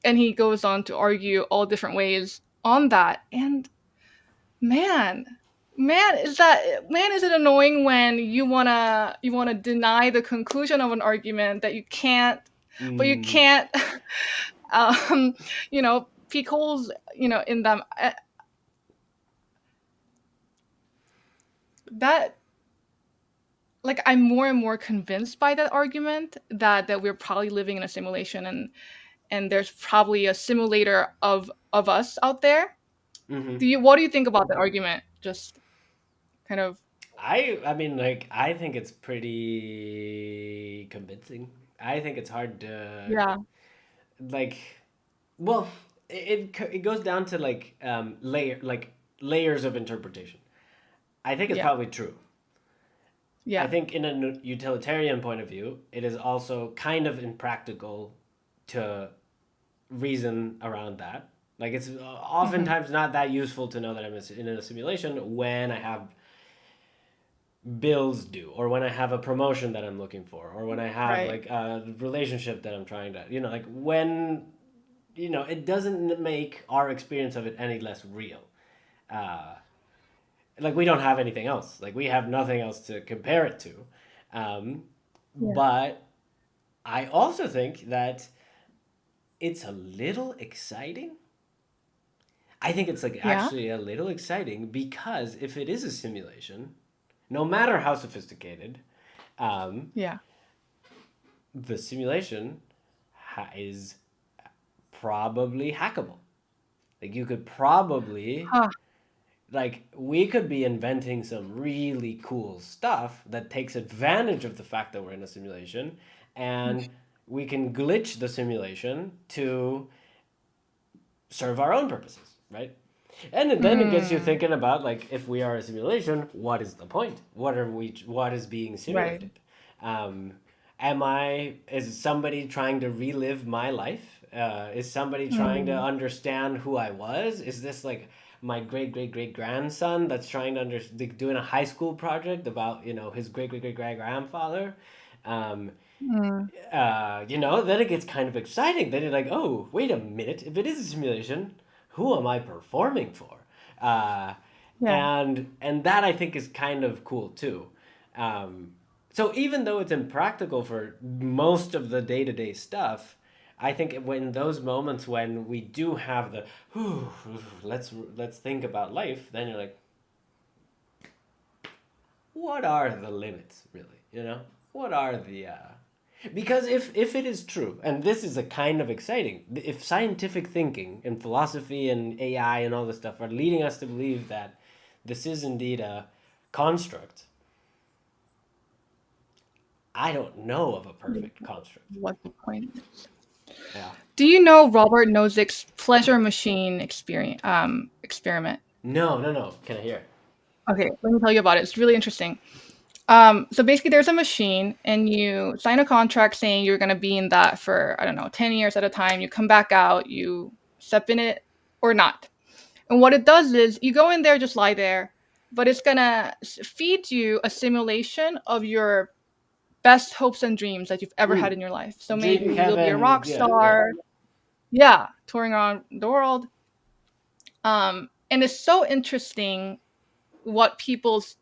And he goes on to argue all different ways on that. And man, man, is it annoying when you wanna deny the conclusion of an argument that you can't, but you Mm, can't, um, peek holes, in them. That like I'm more and more convinced by that argument that we're probably living in a simulation, and there's probably a simulator of us out there. mm-hmm. What do you think about that argument? Just kind of. I mean, like, I think it's pretty convincing. I think it's hard to Yeah. like. Well, it goes down to like layers of interpretation. I think it's Yeah. probably true. I Yeah. think in a utilitarian point of view, it is also kind of impractical to reason around that. Like it's Hmm. oftentimes not that useful to know that I'm in a simulation when I have bills due, or when I have a promotion that I'm looking for, or when I have Right. like a relationship that I'm trying to, like when, it doesn't make our experience of it any less real. Uh, like we don't have anything else. Like we have nothing else to compare it to. Yeah. But I also think that it's a little exciting. I think it's like Yeah. actually a little exciting because if it is a simulation, no matter how sophisticated, um, Yeah. the simulation is probably hackable. Like you could probably, Huh. like we could be inventing some really cool stuff that takes advantage of the fact that we're in a simulation, and we can glitch the simulation to serve our own purposes, right? And then it gets you Mm. thinking about like if we are a simulation, what is the point? What is being Right. simulated? Um, is somebody trying to relive my life? Is somebody trying to Mm. understand who I was? Is this like my great great great grandson that's trying to doing a high school project about his great great great great grandfather? Um, Mm. then it gets kind of exciting. Then you're like, oh, wait a minute. If it is a simulation, who am I performing for? Uh, Yeah. And that I think is kind of cool too. Um, so even though it's impractical for most of the day to day stuff, I think when those moments when we do have the "Whew, let's think about life, then you're like, what are the limits really? You know, what are the because if it is true, and this is a kind of exciting, if scientific thinking and philosophy and AI and all this stuff are leading us to believe that this is indeed a construct, I don't know of a perfect construct. What the point is. Yeah. Do you know Robert Nozick's pleasure machine experiment? No, no, no. Can I hear it? Okay, let me tell you about it. It's really interesting. So basically, there's a machine, and you sign a contract saying you're going to be in that for, I don't know, 10 years at a time. You come back out, you step in it or not. And what it does is you go in there, just lie there, but it's going to feed you a simulation of your best hopes and dreams that you've ever had Mm. in your life. So Dream maybe you'll be a Kevin. rock Yeah, yeah. star. Yeah, touring around the world. And it's so interesting what people's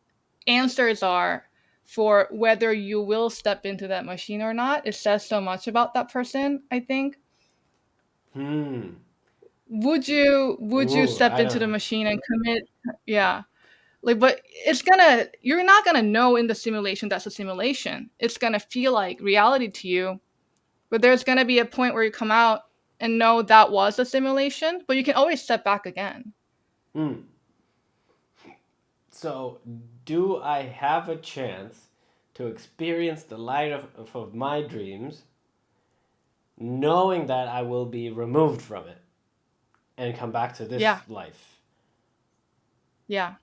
answers are for whether you will step into that machine or not. It says so much about that person, I think. Hmm. Would you Ooh, step I into don't the know. machine and commit? Yeah. Like, but you're not gonna know in the simulation that's a simulation. It's gonna feel like reality to you, but there's gonna be a point where you come out and know that was a simulation, but you can always step back again. Hmm. So, do I have a chance to experience the light of my dreams, knowing that I will be removed from it and come back to Yeah, this life? yeah.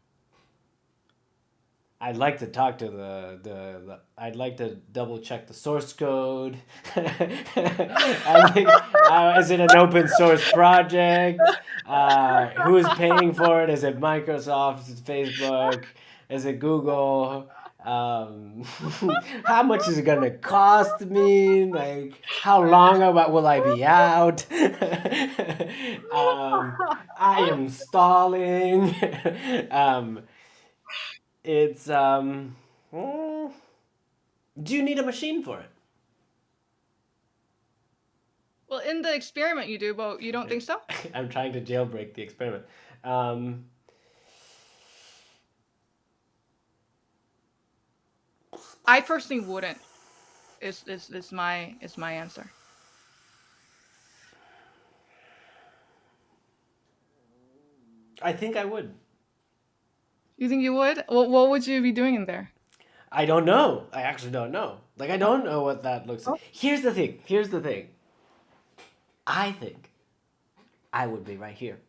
I'd like to talk to I'd like to double check the source code. I think, is it an open source project? Who's paying for it? Is it Microsoft? Is it Facebook? Is it Google? Um, how much is it gonna cost me? Like, how long about will I be out? I am stalling. um, it's mm, do you need a machine for Well, in the experiment you do, but you don't think it? so? I'm trying to jailbreak the experiment. Um, I personally wouldn't. Is my answer. I think I would. You think you would? What would you be doing in there? I don't know. I actually don't know. Like I don't know what that looks like. Oh, Here's the thing. Here's the thing. I think I would be right here.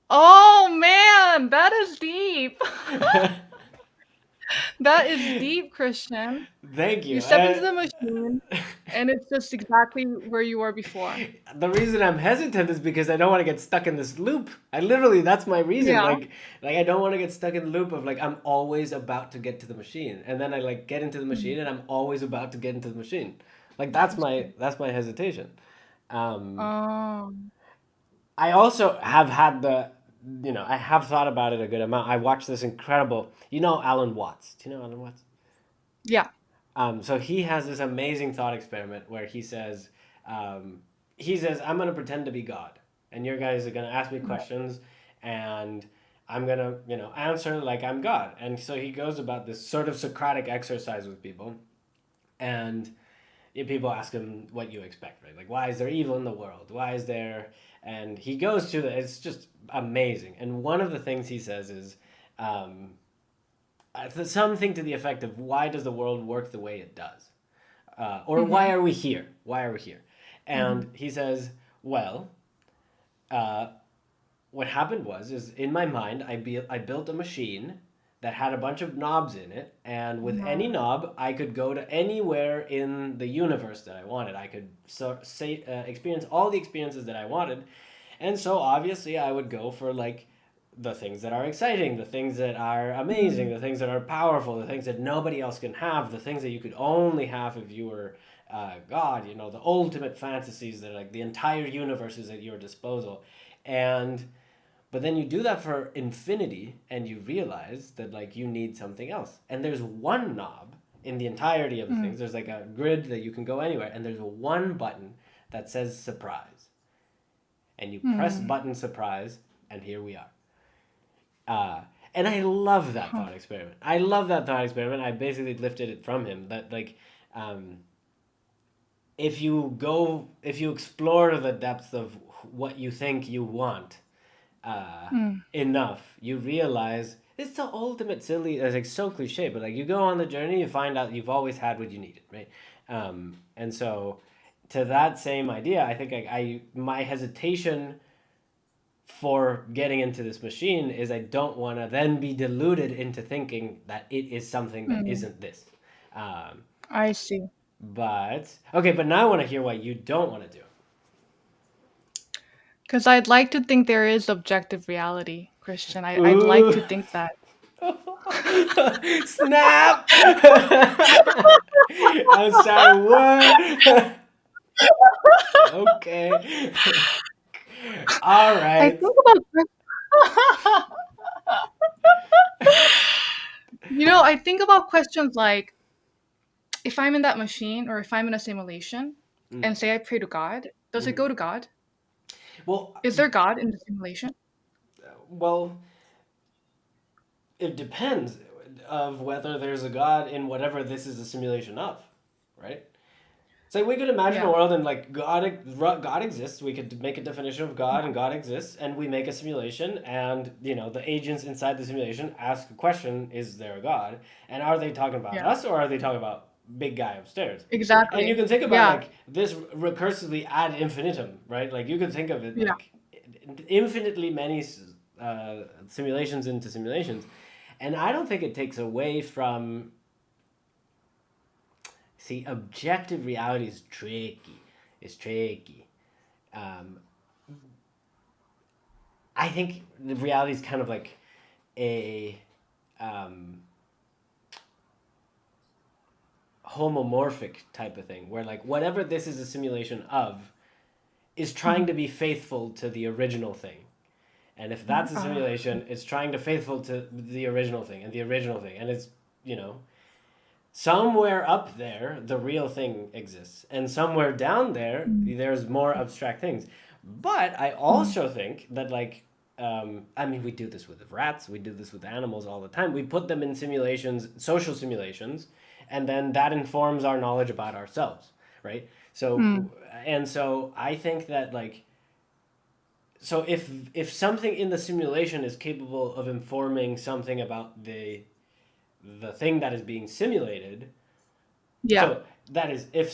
oh man, that is deep. That is deep, Christian. Thank You you. step into the machine, and it's just exactly where you were before. The reason I'm hesitant is because I don't want to get stuck in this loop. I literally, that's my reason. Yeah. Like I don't want to get stuck in the loop of like I'm always about to get to the machine, and then I like get into the Mhm. machine, and I'm always about to get into the machine. Like Interesting. that's my hesitation. Um, Oh, I also have had I have thought about it a good amount. I watched this incredible, Alan Watts. Do you know Alan Watts? yeah. So he has this amazing thought experiment where he says, I'm going to pretend to be God, and your guys are going to ask me questions, and I'm going to, answer like I'm God. And so he goes about this sort of Socratic exercise with people, and people ask him what you expect, right? Like, why is there evil in the world? Why is there? And he goes to it's just amazing. And one of the things he says is, um, something to the effect of why does the world work the way it does, or why Hmm. are we here? Why are we here? Hmm. And he says, well, uh, what happened is in my mind I built a machine that had a bunch of knobs in it, and with any knob I could go to anywhere in the universe that I wanted. I could experience all the experiences that I wanted, and so obviously I would go for like the things that are exciting, the things that are amazing, the things that are powerful, the things that nobody else can have, the things that you could only have if you were God, the ultimate fantasies that like the entire universe is at your disposal. And But then you do that for infinity and you realize that like you need something else. And there's one knob in the entirety of the things. There's like a grid that you can go anywhere, and there's one button that says surprise. And you press button surprise, and here we are. And I love that thought experiment. I love that thought experiment. I basically lifted it from him. That like, if you explore the depth of what you think you want enough, you realize it's the ultimate silly. It's like so cliche, but like you go on the journey, you find out you've always had what you needed, right? And so, to that same idea, I think my hesitation for getting into this machine is I don't want to then be deluded into thinking that it is something that isn't this. I see. But now I want to hear what you don't want to do. Because I'd like to think there is objective reality, Christian. I'd like to think that. Snap! I'm sorry, what? Okay. All I right. think about I think about questions like, if I'm in that machine or if I'm in a simulation and say I pray to God, does it go to God? Well, Is there God in the simulation? well, it depends of whether there's a God in whatever this is a simulation of, right? So we could imagine a world and like God exists. We could make a definition of God and God exists, and we make a simulation, and the agents inside the simulation ask a question: is there a God? And are they talking about us, or are they talking about big guy upstairs? Exactly. And you can think about like this recursively ad infinitum, right? Like you could think of it like infinitely many simulations into simulations, and I don't think it takes away from. See, objective reality is tricky. It's tricky. I think the reality is kind of like a homomorphic type of thing, where like whatever this is a simulation of is trying to be faithful to the original thing. And if that's a simulation, it's trying to faithful to the original thing and the original thing. And it's, somewhere up there, the real thing exists. And somewhere down there, there's more abstract things. But I also think that, like, we do this with rats, we do this with animals all the time. We put them in simulations, social simulations, and then that informs our knowledge about ourselves, right? So, and so I think that, like, so if something in the simulation is capable of informing something about the thing that is being simulated. So that is if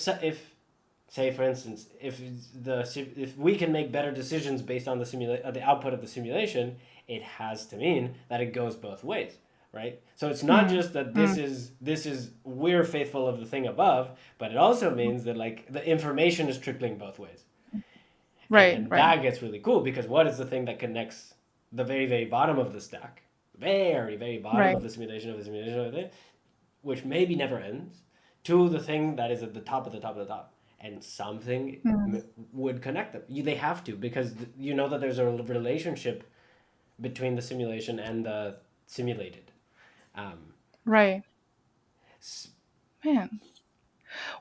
say for instance if we can make better decisions based on the output of the simulation, it has to mean that it goes both ways, right? So it's not just that this is we're faithful of the thing above, but it also means that like the information is trickling both ways. Right. And that gets really cool, because what is the thing that connects the very, very bottom of the stack, very, very bottom of the simulation of the simulation of it, which maybe never ends, to the thing that is at the top of the top of the top. And something would connect them. They have to, because you know that there's a relationship between the simulation and the simulated. Right. Man.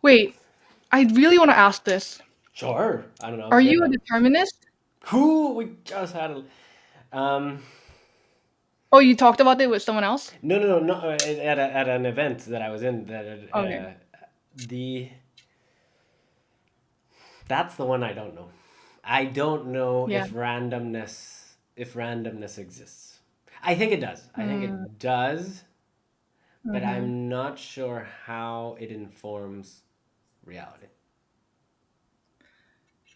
Wait, I really want to ask this. Sure. I don't know. Are you a determinist? Cool. We just had a... Oh, you talked about it with someone else? No. At an event that I was in, that's the one I don't know. I don't know if randomness exists. I think it does. I think it does, but I'm not sure how it informs reality.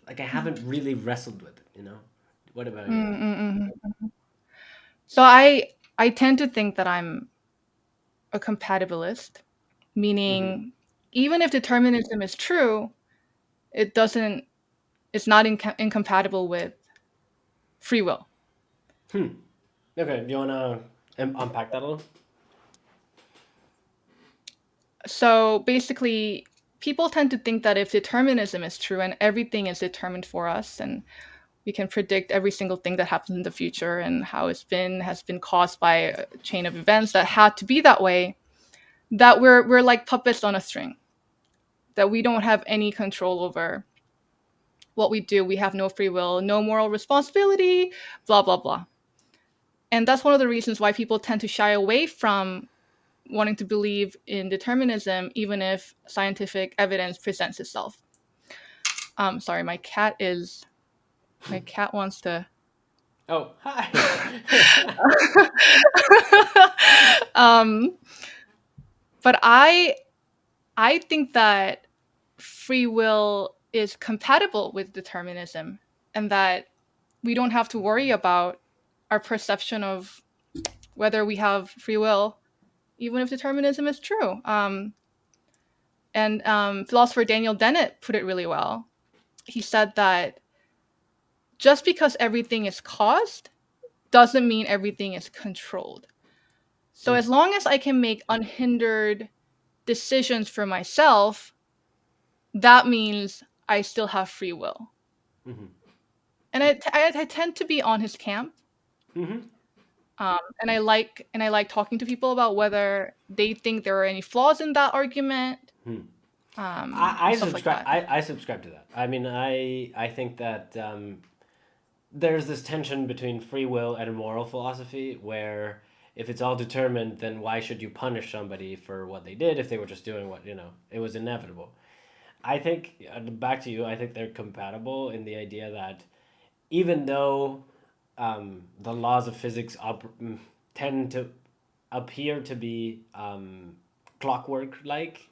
Like, I haven't really wrestled with it, What about you? So I tend to think that I'm a compatibilist, meaning even if determinism is true, it's not incompatible with free will. Okay, do you want to unpack that a little? So basically, people tend to think that if determinism is true and everything is determined for us, and We can predict every single thing that happens in the future and how has been caused by a chain of events that had to be that way. That we're like puppets on a string. That we don't have any control over what we do. We have no free will, no moral responsibility, blah blah blah. And that's one of the reasons why people tend to shy away from wanting to believe in determinism, even if scientific evidence presents itself. Sorry, my cat wants to. Oh, hi. um, but I think that free will is compatible with determinism, and that we don't have to worry about our perception of whether we have free will, even if determinism is true. And philosopher Daniel Dennett put it really well. He said that just because everything is caused doesn't mean everything is controlled. So as long as I can make unhindered decisions for myself, that means I still have free will. Mm-hmm. And I tend to be on his camp. Mm-hmm. And I like talking to people about whether they think there are any flaws in that argument, I stuff like subscribe. that. I subscribe to that. I mean, I think that there's this tension between free will and moral philosophy, where if it's all determined, then why should you punish somebody for what they did if they were just doing what it was inevitable. I think back to you. I think they're compatible in the idea that even though the laws of physics tend to appear to be clockwork like,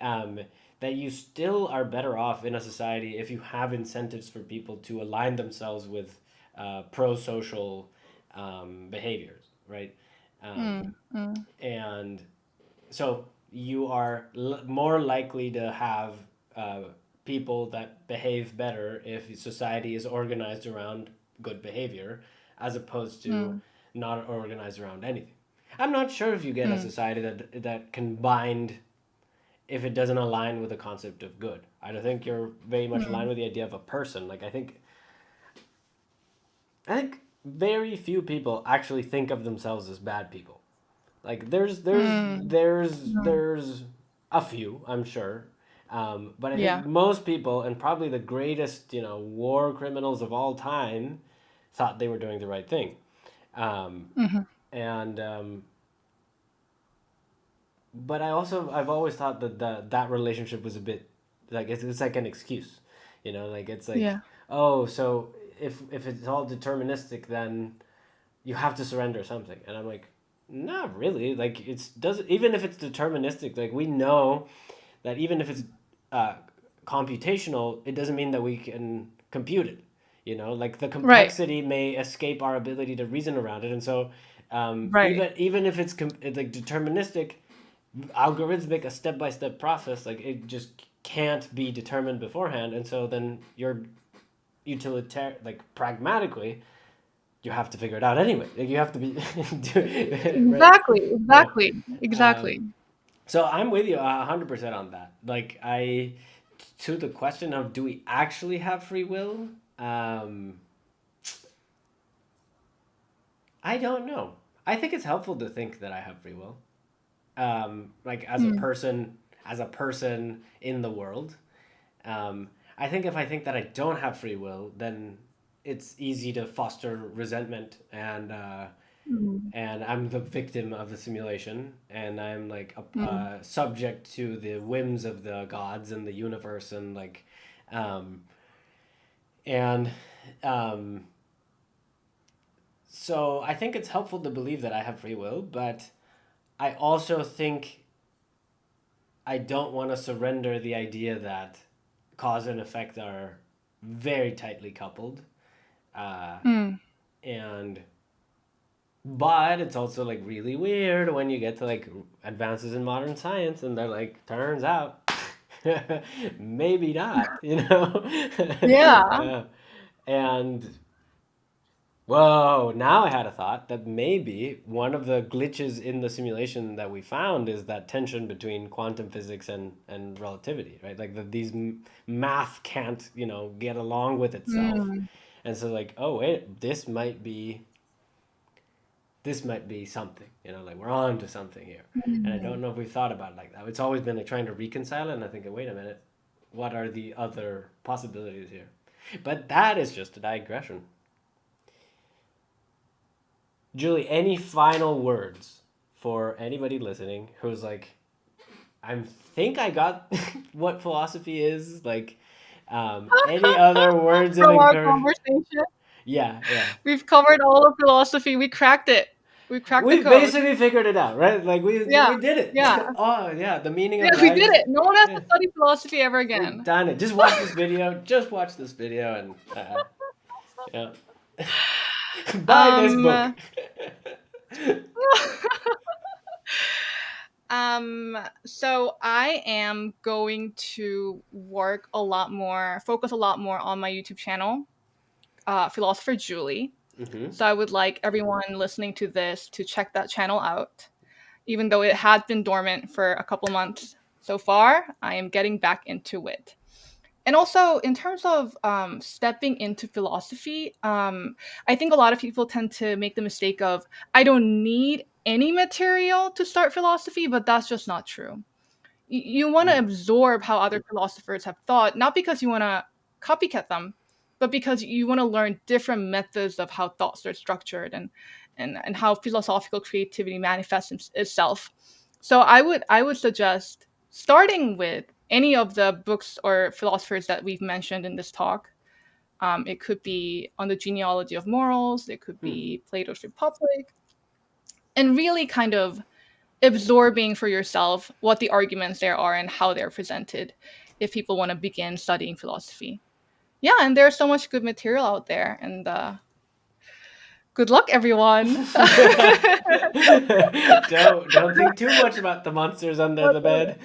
um, that you still are better off in a society if you have incentives for people to align themselves with pro-social behaviors, right? Mm, mm, And so you are more likely to have uh, people that behave better if society is organized around good behavior, as opposed to mm, not organized around anything. I'm not sure if you get a mm, society that can bind if it doesn't align with the concept of good. I don't think you're very much aligned mm, with the idea of a person. Like I think very few people actually think of themselves as bad people. Like mm, mm. there's a few, I'm sure, but I think Yeah. most people, and probably the greatest war criminals of all time, thought they were doing the right thing, um, Hmm. and but I've always thought that that relationship was a bit like it's like an excuse, like it's like, Yeah. oh, so if it's all deterministic, then you have to surrender something. And I'm like, not really. Like it's does even if it's deterministic, like we know that even if it's uh, computational, it doesn't mean that we can compute it. Like the Right. complexity may escape our ability to reason around it, and so Right. even if it's like deterministic, algorithmic, a step by step process, like it just can't be determined beforehand, and so then you're utilitarian, like pragmatically you have to figure it out anyway. Like you have to be right. Exactly. Yeah. Exactly. Exactly. Um, so I'm with you 100% on that. Like to the question of do we actually have free will? Um, I don't know. I think it's helpful to think that I have free will. Like Mm, as a person in the world. I think if I think that I don't have free will, then it's easy to foster resentment, mm, and I'm the victim of the simulation, and I'm like mm, subject to the whims of the gods and the universe, and like, um, and um, so I think it's helpful to believe that I have free will, but I also think I don't want to surrender the idea that cause and effect are very tightly coupled, uh, mm. and but it's also like really weird when you get to like advances in modern science and they're like, turns out maybe not, Yeah. uh, and whoa, now I had a thought that maybe one of the glitches in the simulation that we found is that tension between quantum physics and relativity, right? Like these math can't, get along with itself. Mm, And so like, oh wait, this might be something, like we're on to something here. And I don't know if we've thought about it like that. It's always been like trying to reconcile it, and I think, wait a minute, what are the other possibilities here? But that is just a digression. Julie, any final words for anybody listening who's like, I think I got what philosophy is? Like, any other words of From our encouragement? conversation, Yeah, yeah. we've covered all of philosophy. We cracked it. We cracked the We code. basically figured it out, right? Like Yeah, we did yeah, it. Oh yeah, the meaning yeah. of We did life. it. No one has Yeah, to study philosophy ever we've again. done it. Just watch this video. Just watch this video, and yeah, buy this book. Um, so I am going to focus a lot more on my YouTube channel, Philosopher Julie. Mm-hmm. So I would like everyone listening to this to check that channel out. Even though it had been dormant for a couple months so far, I am getting back into it. And also, in terms of stepping into philosophy, I think a lot of people tend to make the mistake of, I don't need any material to start philosophy, but that's just not true. You want to Mm. absorb how other philosophers have thought, not because you want to copycat them, but because you want to learn different methods of how thoughts are structured and how philosophical creativity manifests itself. So I would suggest starting with any of the books or philosophers that we've mentioned in this talk. It could be On the Genealogy of Morals, it could Hmm. be Plato's Republic, and really kind of absorbing for yourself what the arguments there are and how they're presented if people want to begin studying philosophy. Yeah, and there's so much good material out there, and good luck, everyone. Don't think too much about the monsters under the bed.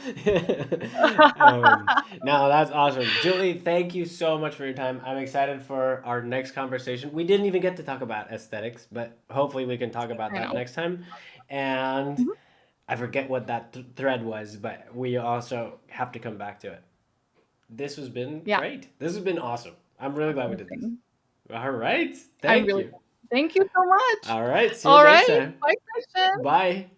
No, that's awesome, Julie. Thank you so much for your time. I'm excited for our next conversation. We didn't even get to talk about aesthetics, but hopefully we can talk about I that know. next time. And Mhm. I forget what that thread was, but we also have to come back to it. This has been Yeah, great. This has been awesome. I'm really glad we did this. amazing. All right. I'm Thank really you. thank you so much. All right. See you All next right, time. bye, Christian. Bye.